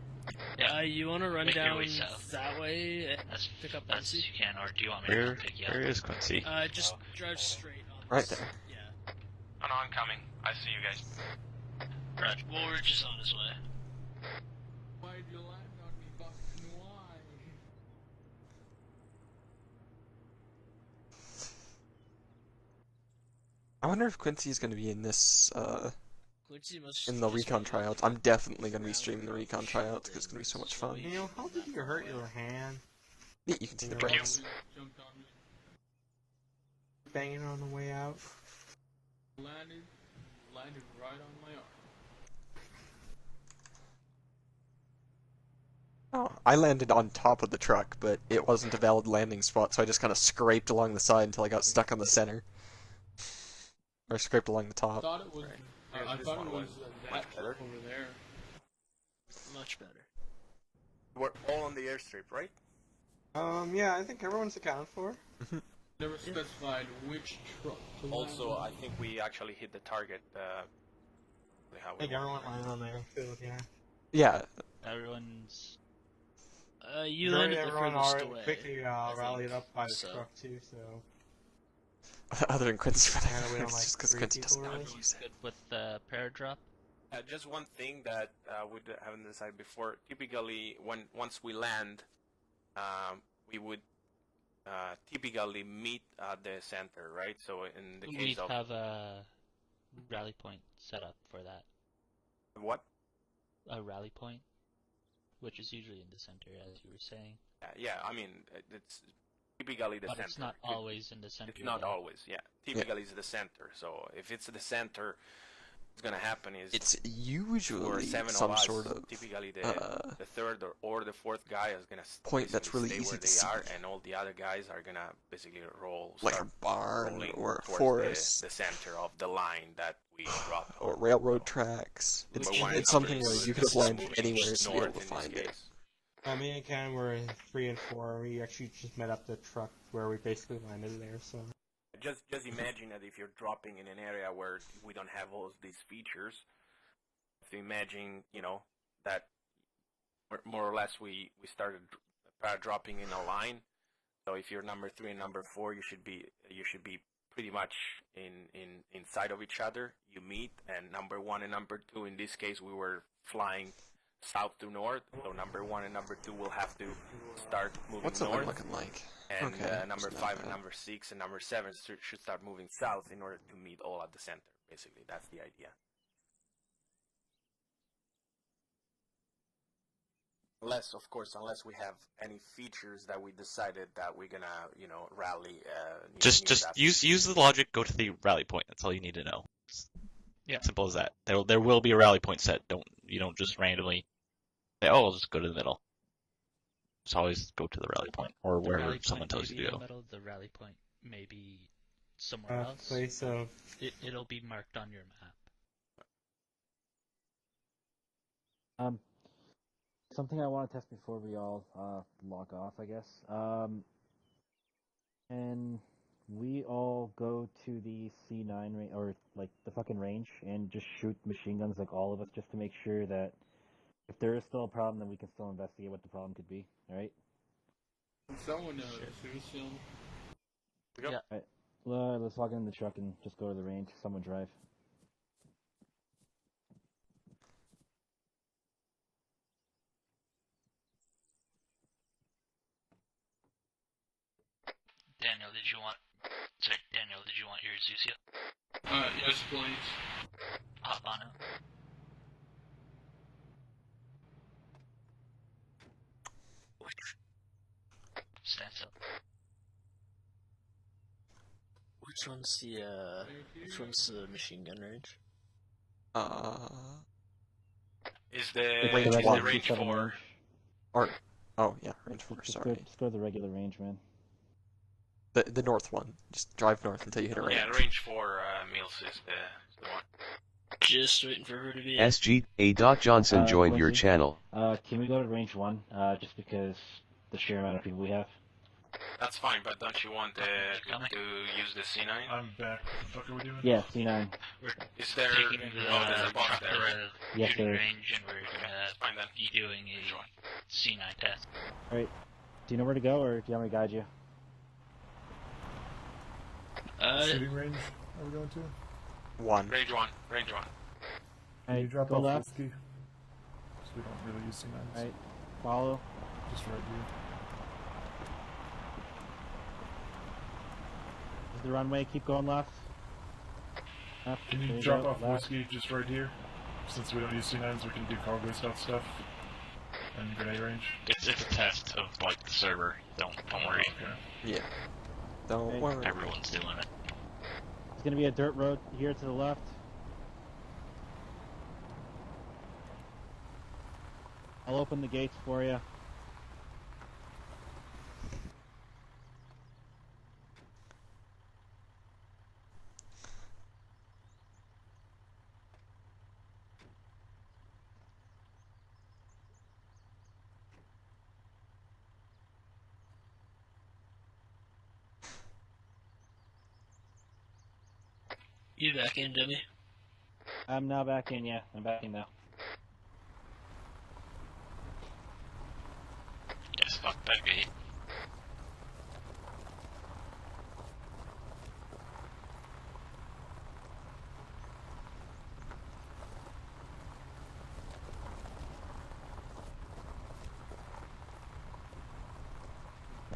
You want to run Make your down way south. that way and As pick up best as Quincy? you can, or do you want me to pick you up? Where is Quincy? Just drive straight on. Right there. Yeah. Oh no, I'm coming. I see you guys. Right, Woolridge is on his way. Why'd you land on me, Boston? Why? I wonder if Quincy's going to be in this, Quincy must in the just recon be tryouts. I'm definitely going to be streaming the recon tryouts because it's going to be so much fun. Neil, how did you hurt your hand? Yeah, you can see the breaks. Jumped on me. Banging on the way out. Landed right on my arm. Oh, I landed on top of the truck, but it wasn't a valid landing spot, so I just kind of scraped along the side until I got stuck on the center. Or scraped along the top. I thought it was. I thought it was that better. over there. much better. We're all on the airstrip, right? Yeah, I think everyone's accounted for. Never specified which truck. to land Also, on. I think we actually hit the target. How I think everyone landed on the airfield, yeah. Yeah. Everyone's. You Majority landed the everyone furthest already away. quickly rallied up by the so. truck too, so. Other than Quincy, but Yeah, we don't it's like just because 3 Quincy people doesn't know how really. to use it. Good with the paradrop. Just one thing that we haven't decided before. Typically, once we land, we would typically meet at the center, right? So in the case We of have a rally point set up for that. what? A rally point, which is usually in the center, as you were saying. Yeah, I mean it's typically the But center. it's not always in the center. It's not though. always, yeah. Typically, it's the center. So if it's the center, what's gonna happen is It's for usually 7 some of us, sort of typically the third or the fourth guy is gonna point that's really stay easy where to they see. are, and all the other guys are gonna basically like a start barn rolling or a towards forest the center of the line that we drop. or railroad tracks. It's, Number one, it's number something two where is you could have landed moving anywhere to be north able to in this find it. case. Me and Ken were in 3 and 4. We actually just met up the truck where we basically landed there, so. Just imagine that if you're dropping in an area where we don't have all these features, so imagine, that more or less we started dropping in a line. So if you're number 3 and number 4, you should be pretty much inside of each other. You meet, and number 1 and number 2, in this case, we were flying south to north. So number 1 and number 2 will have to start moving What's the north. wind looking like? And Okay, number it's not 5 and bad. number 6 and number 7 should start moving south in order to meet all at the center. Basically, that's the idea. Unless we have any features that we decided that we're gonna, rally. Just use the logic. Go to the rally point. That's all you need to know. Yeah. Simple as that. There will be a rally point set. You don't just randomly say, oh, I'll just go to the middle. Just always go to the rally point or The wherever rally someone point tells may you be to in go. the middle, the rally point may be somewhere else. Place of. It'll be marked on your map. Something I want to test before we all log off, I guess. And we all go to the C9 or like the fucking range and just shoot machine guns, like all of us, just to make sure that if there is still a problem, then we can still investigate what the problem could be. All right? Someone seriously. Yeah. All right. Let's log in the truck and just go to the range. Someone drive. Daniel, did you want your Zuzia? Yes, please. Hop on it. Stand still. Which one's the machine gun range? Is the range 4? Or, oh yeah, range 4. Just Sorry. go to the regular range, man. The north one. Just drive north until you hit a range. Yeah, range 4, Mills is the one. Just waiting for her to be. SG. Johnson joined your channel. Can we go to range 1? Just because the sheer amount of people we have. that's fine, but don't you want to use the C9? I'm back. What are we doing? Yeah, C9. Is there... Taking Oh, there's a box there, right? Yes, shooting sir. range, and we're gonna be doing a C9 test. Alright. Do you know where to go, or do you want me to guide you? Shooting range are we going to? One. Range 1. Range 1. Can you drop go off left. whiskey? So we don't really use C9s. Alright. Follow. Just right here. This is the runway. Keep going left. Left. Can There you you drop go. off Left. whiskey just right here? Since we don't use C9s, we can do cargo stealth stuff. And grenade range. It's a test of like the server. Don't worry. Okay. Yeah. Don't worry. Everyone's doing it. There's gonna be a dirt road here to the left. I'll open the gates for you. You back in, Jimmy? I'm now back in, yeah. I'm back in now. Yes, fuck that gate.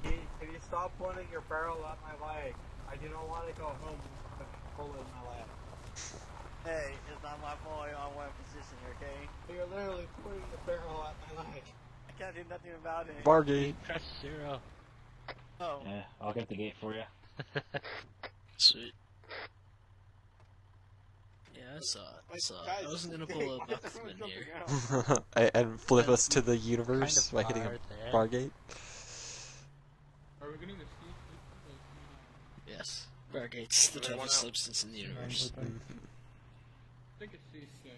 Can you stop pointing your barrel at my leg? I do not want to go home with a bullet in my leg. Hey, it's not my fault you're on one position, okay? You're literally pointing the barrel at my leg. I can't do nothing about it. Bar gate. Press 0. Oh. Yeah, I'll get the gate for you. Sweet. Yeah, I saw it. I wasn't gonna pull a Buckman here. And flip us to the universe by hitting far a there. bar gate. Are we getting the C? Yes. Bargate's the toughest substance in the universe. I think it's C6.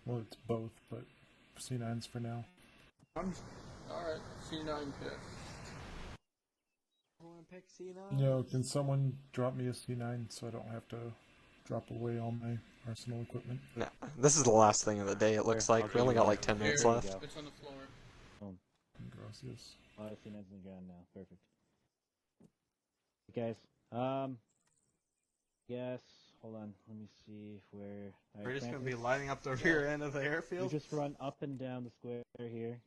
Well, it's both, but C9s for now. Alright, C9 pick. Want to pick C9? No, can someone drop me a C9 so I don't have to drop away all my arsenal equipment? No, this is the last thing of the day, it looks like. We only got like 10 minutes left. It's on the floor. Gracias. Oh, I see Ned's in the ground now. Perfect. Hey guys, yes, hold on, let me see where... We're just going to be lining up the rear end of the airfield? You just run up and down the square here,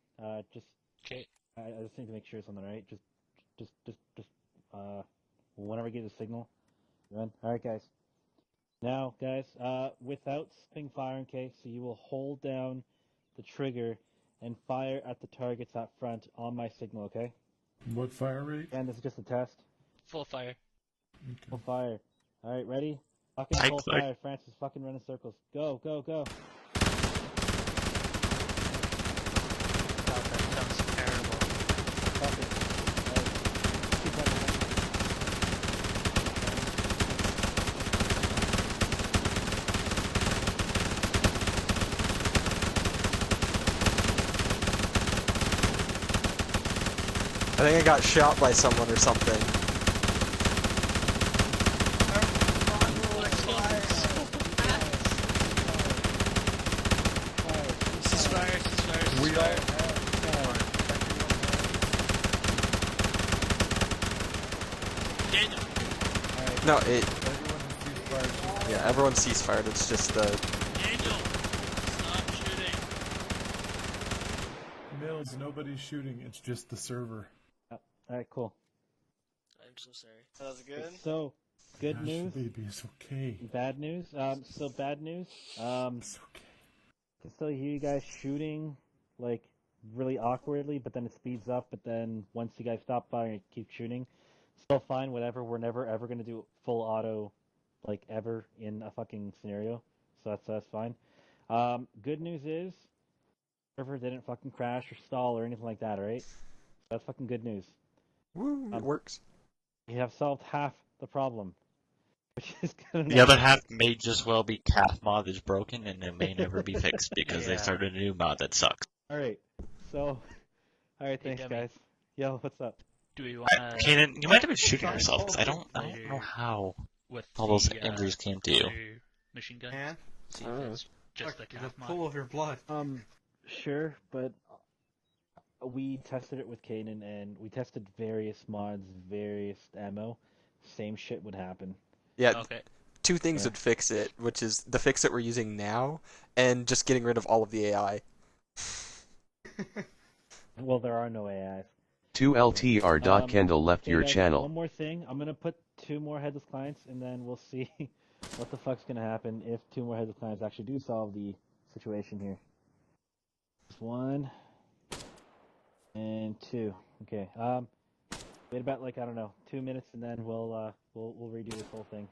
just... Okay. I just need to make sure it's on the right, just, whenever I get the signal, run. Alright guys. Now, guys, without spinning fire, okay, so you will hold down the trigger and fire at the targets out front on my signal, okay? What fire rate? And this is just a test. Full fire. Okay. Full fire. Alright, ready? Fucking full fire. Francis, fucking run in circles. Go, go, go. God, that sounds terrible. Fuck it. Alright. Keep running. I think I got shot by someone or something. No, it... Yeah, everyone ceasefired, it's just the... Daniel! Stop shooting! Mills, nobody's shooting, it's just the server. Alright, cool. I'm so sorry. That was good? So, good Gosh, news. baby, it's okay. Bad news. So bad news. It's okay. I can still hear you guys shooting, like, really awkwardly, but then it speeds up, but then once you guys stop firing, it keeps shooting. Still fine, whatever. We're never ever gonna do full auto, like, ever in a fucking scenario. So that's fine. Good news is, server didn't fucking crash or stall or anything like that, alright? That's fucking good news. Woo, it works. You have solved half the problem. Which is kind of The other half may just well be calf mod is broken and it may never be fixed because they started a new mod that sucks. Alright, so... Alright, thanks Demi. guys. Yo, what's up? Do we want to... Kaden, you might have been shooting yourself, because I don't know how with all those the, injuries came to you. Machine gun? And? See if it's just Look, the there's calf a mod. pool of your blood. Sure, but we tested it with Kanan, and we tested various mods, various ammo. Same shit would happen. Yeah. Okay. Two things would fix it, which is the fix that we're using now, and just getting rid of all of the AI. Well, there are no AIs. 2LTR. Kendall left hey your guys, channel. One more thing. I'm going to put 2 more headless clients, and then we'll see what the fuck's going to happen if 2 more headless clients actually do solve the situation here. 1 and 2. Okay. Wait about, like, I don't know, 2 minutes, and then we'll redo this whole thing.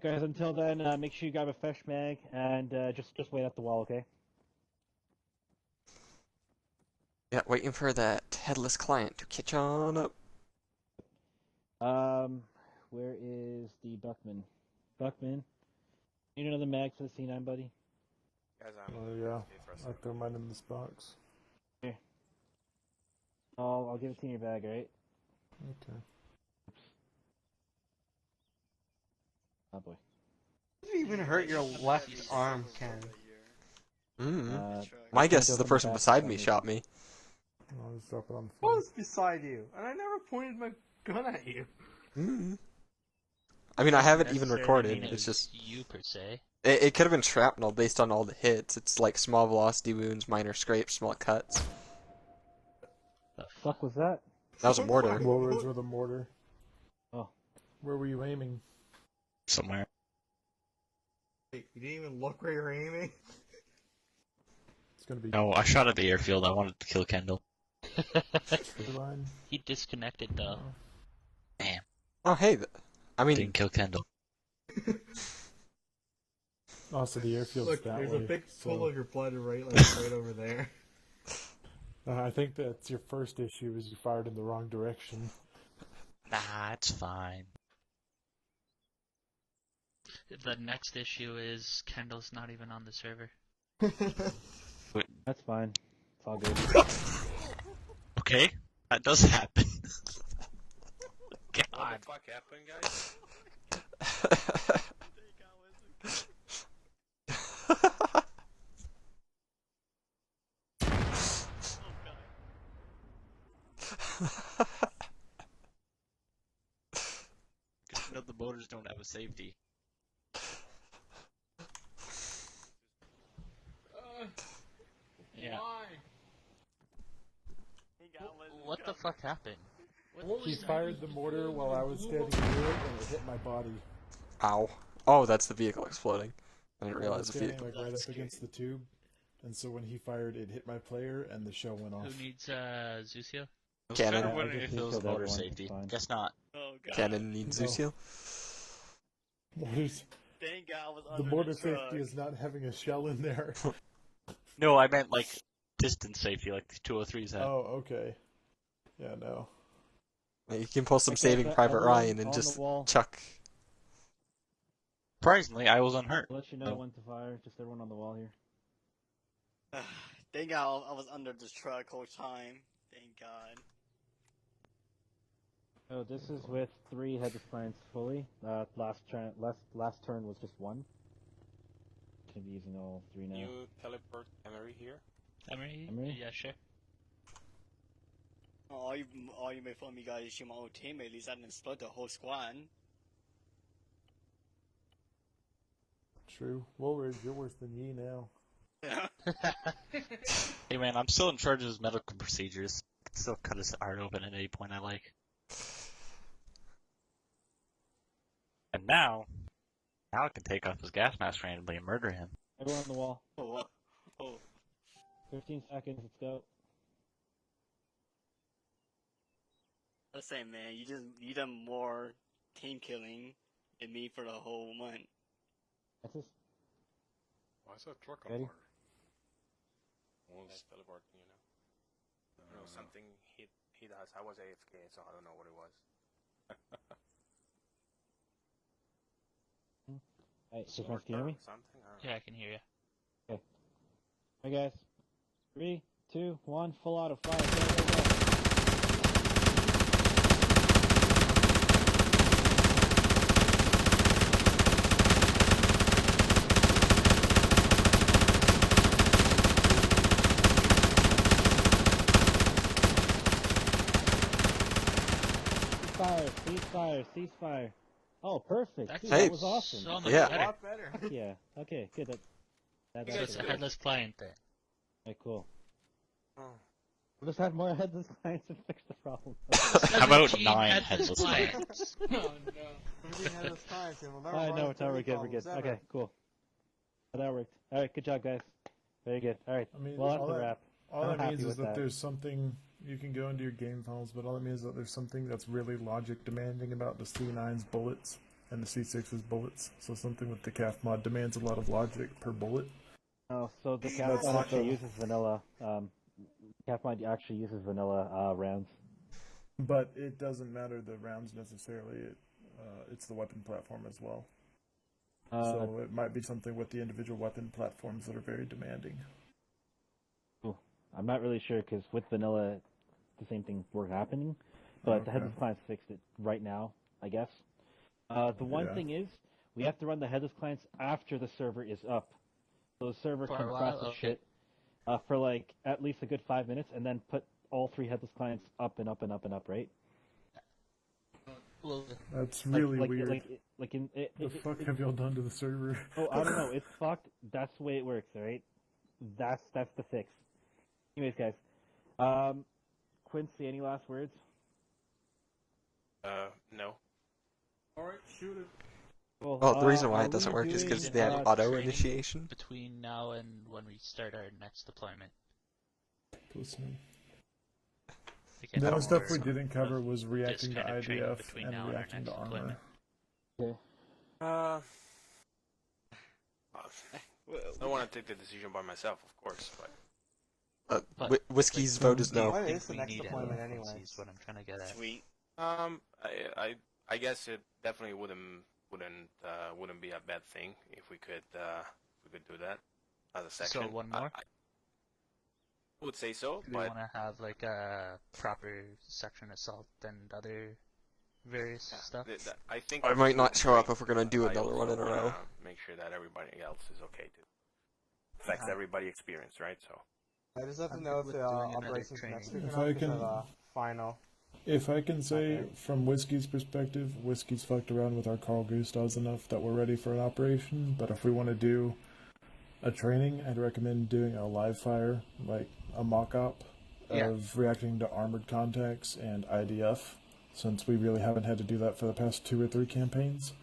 You guys, until then, make sure you grab a fresh mag, and just wait at the wall, okay? Yeah, waiting for that headless client to catch on up. Where is the Buckman? Buckman, need another mag for the C9, buddy? Guys, Oh yeah, I throw mine in this box. Here. I'll give it to you in your bag, alright? Okay. Oh boy. Did you even hurt your left arm, Ken? My guess is the person beside me shot me. I'll just drop it on the What was beside you? And I never pointed my gun at you. I mean, I haven't even Necessarily recorded. mean it It's was just you per se. it could have been shrapnel based on all the hits. It's like small velocity wounds, minor scrapes, small cuts. The fuck was that? That was a mortar. Lowers with a mortar. Oh. Where were you aiming? Somewhere. Wait, you didn't even look where you're aiming? It's gonna be. No, I shot at the airfield. I wanted to kill Kendall. He disconnected though. Damn. Oh, hey. I mean, Didn't kill Kendall. Oh, so the airfield's Look, that there's way. a big so... pool of your blood right over there. I think that's your first issue is you fired in the wrong direction. Nah, it's fine. The next issue is Kendall's not even on the server. That's fine. It's all good. Okay, that does happen. God. What the fuck happened, guys? You know, the motors don't have a safety. Yeah. What the fuck happened? He fired the mortar while I was standing near it, and it hit my body. Ow. Oh, that's the vehicle exploding. I didn't I was realize the standing vehicle. like right up against the tube, and so when he fired, it hit my player, and the shell went off. Who needs Zusio? I was Cannon. kind of wondering if it was motor safety. Guess not. Oh god. Cannon needs Zusio. Mortars. Thank God I was The under mortar the truck. safety is not having a shell in there. No, I meant like distance safety, like the 203s have. Oh, okay. Yeah, no. You can pull some Okay, Saving but Private everyone Ryan and on just the wall. chuck. Surprisingly, I was unhurt. I'll let you know when to fire. Just everyone on the wall here. Thank God I was under the truck whole time. Thank God. Oh, this is with 3 headless clients fully. Last turn was just 1. Should be using all 3 now. You teleport Emery here? Emery? Yeah, sure. All you made fun of me guys shoot my old teammate, at least I didn't split the whole squad. True. Woolridge, you're worse than Yi now. Hey man, I'm still in charge of his medical procedures. I can still cut his heart open at any point I like. And now I can take off his gas mask randomly and murder him. Everyone on the wall. Oh. 15 seconds, let's go. Let's say, man, you done more team killing than me for the whole month. That's just... Why is that truck on Ready? fire? That's teleporting, you know. No, something he does. I was AFK, so I don't know what it was. Alright, so can you hear me? Something? I don't Yeah, I can hear you. Okay. Alright guys. 3, 2, 1, full auto fire. Go, go, go. Ceasefire, ceasefire. Oh, perfect. That's Dude, Hey. that was awesome. So much Yeah. A better. lot better. Yeah. Okay, good. That So it's a headless client then. Alright, cool. Oh. We'll just have more headless clients and fix the problem. How about 17 9 headless headless clients? clients? Oh no. We're being headless clients and we'll never I run know, into we're any good, we're good. problems ever. Okay, cool. That worked. Alright, good job, guys. Very good. Alright, I mean, well, that's all a that- wrap. All I'm that happy means is with that that. there's something you can go into your game files, but all that means is that there's something that's really logic demanding about the C9's bullets and the C6's bullets. So something with the CAF mod demands a lot of logic per bullet. Oh, so the That's CAF mod not actually the- uses vanilla. CAF mod actually uses vanilla rounds. But it doesn't matter the rounds necessarily. It's the weapon platform as well. So it might be something with the individual weapon platforms that are very demanding. I'm not really sure because with vanilla, the same thing were happening, but the headless clients fixed it right now, I guess. The one thing is, we have to run the headless clients after the server is up. So the server For a can while? process Okay. shit for like at least a good 5 minutes, and then put all 3 headless clients up and up and up and up, right? Well, That's really like, weird. The fuck have y'all done to the server? Oh, I don't know. It's fucked. That's the way it works, alright? That's the fix. Anyways, guys. Quincy, any last words? No. Alright, shoot it. Well, the reason why are it doesn't we work is doing, because they have auto training initiation. between now and when we start our next deployment. Listening. We can The only have stuff more we didn't cover was this reacting kind to of training IDF between and now and our reacting to next armor. deployment. Okay. I want to take the decision by myself, of course, but Whiskey's vote is no. When think is the we next need deployment it, anyway? is what I'm trying to get at. Sweet. I guess it definitely wouldn't be a bad thing if we could do that as a section. So one more? I would say so, Do we but want to have like a proper section assault and other various stuff? I think I might not show up if we're gonna do I another one in a also row. wanna make sure that everybody else is okay too. Affects everybody experience, right? So. I just have to I'm know good if with the doing another operations training. next week If or I not because can- of final. If I can say, from Whiskey's perspective, Whiskey's fucked around with our Carl Gustavs enough that we're ready for an operation, but if we want to do a training, I'd recommend doing a live fire, like a mock-op of reacting to armored contacts and IDF, since we really haven't had to do that for the past 2 or 3 campaigns.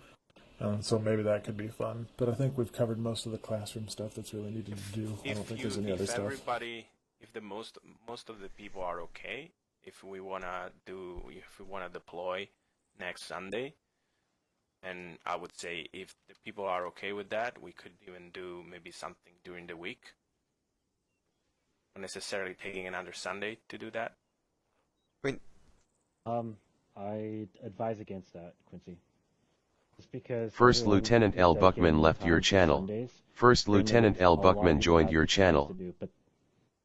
So maybe that could be fun. But I think we've covered most of the classroom stuff that's really needed to do. I don't think there's any other stuff. If the most of the people are okay, if we wanna deploy next Sunday, and I would say if the people are okay with that, we could even do maybe something during the week. Not necessarily taking another Sunday to do that. I advise against that, Quincy. Just because First everyone Lieutenant is L. dedicating Buckman left time your to channel. Sundays, First and there's Lieutenant L. a lot of Buckman people joined have your things channel. to do, but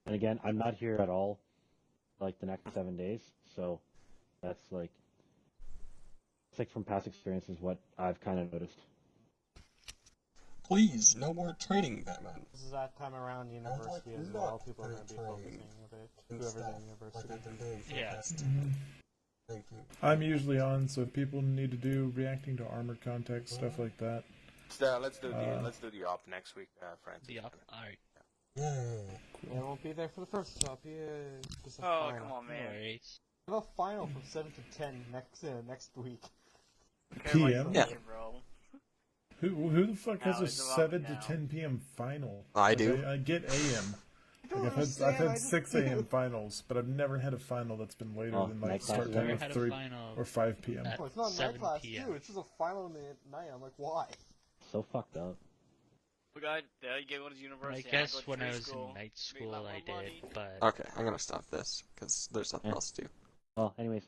and again, I'm not here at all, like the next 7 days, so that's like, it's like from past experiences what I've kind of noticed. Please, no more training, Batman. This is that time around university as well. People are going to be focusing with it. Whoever's in university. Yeah. Thank you. I'm usually on, so if people need to do reacting to armored contacts, stuff like that. Let's do the op next week, Francis. The op, alright. I won't be there for the first stop. Yeah, just a Oh, final. come on, man. Worries. I have a final from 7 to 10 next week. PM? Yeah. Bro. Who the fuck has No, a it's about 7 now. to 10 p.m. final? I Like, do. I get AM. Like I've had 6 a.m. finals, but I've never had a final that's been later Oh, than night like class start is time over. of Had a 3 final or 5 p.m. at Oh, it's not 7 night class PM. too. It's just a final in the night. I'm like, why? So fucked up. We got there. You go to I university. guess go when to I was school, in night make a school lot I more did, money. but Okay, I'm gonna stop this because there's nothing Yeah. else to do. Well, anyways,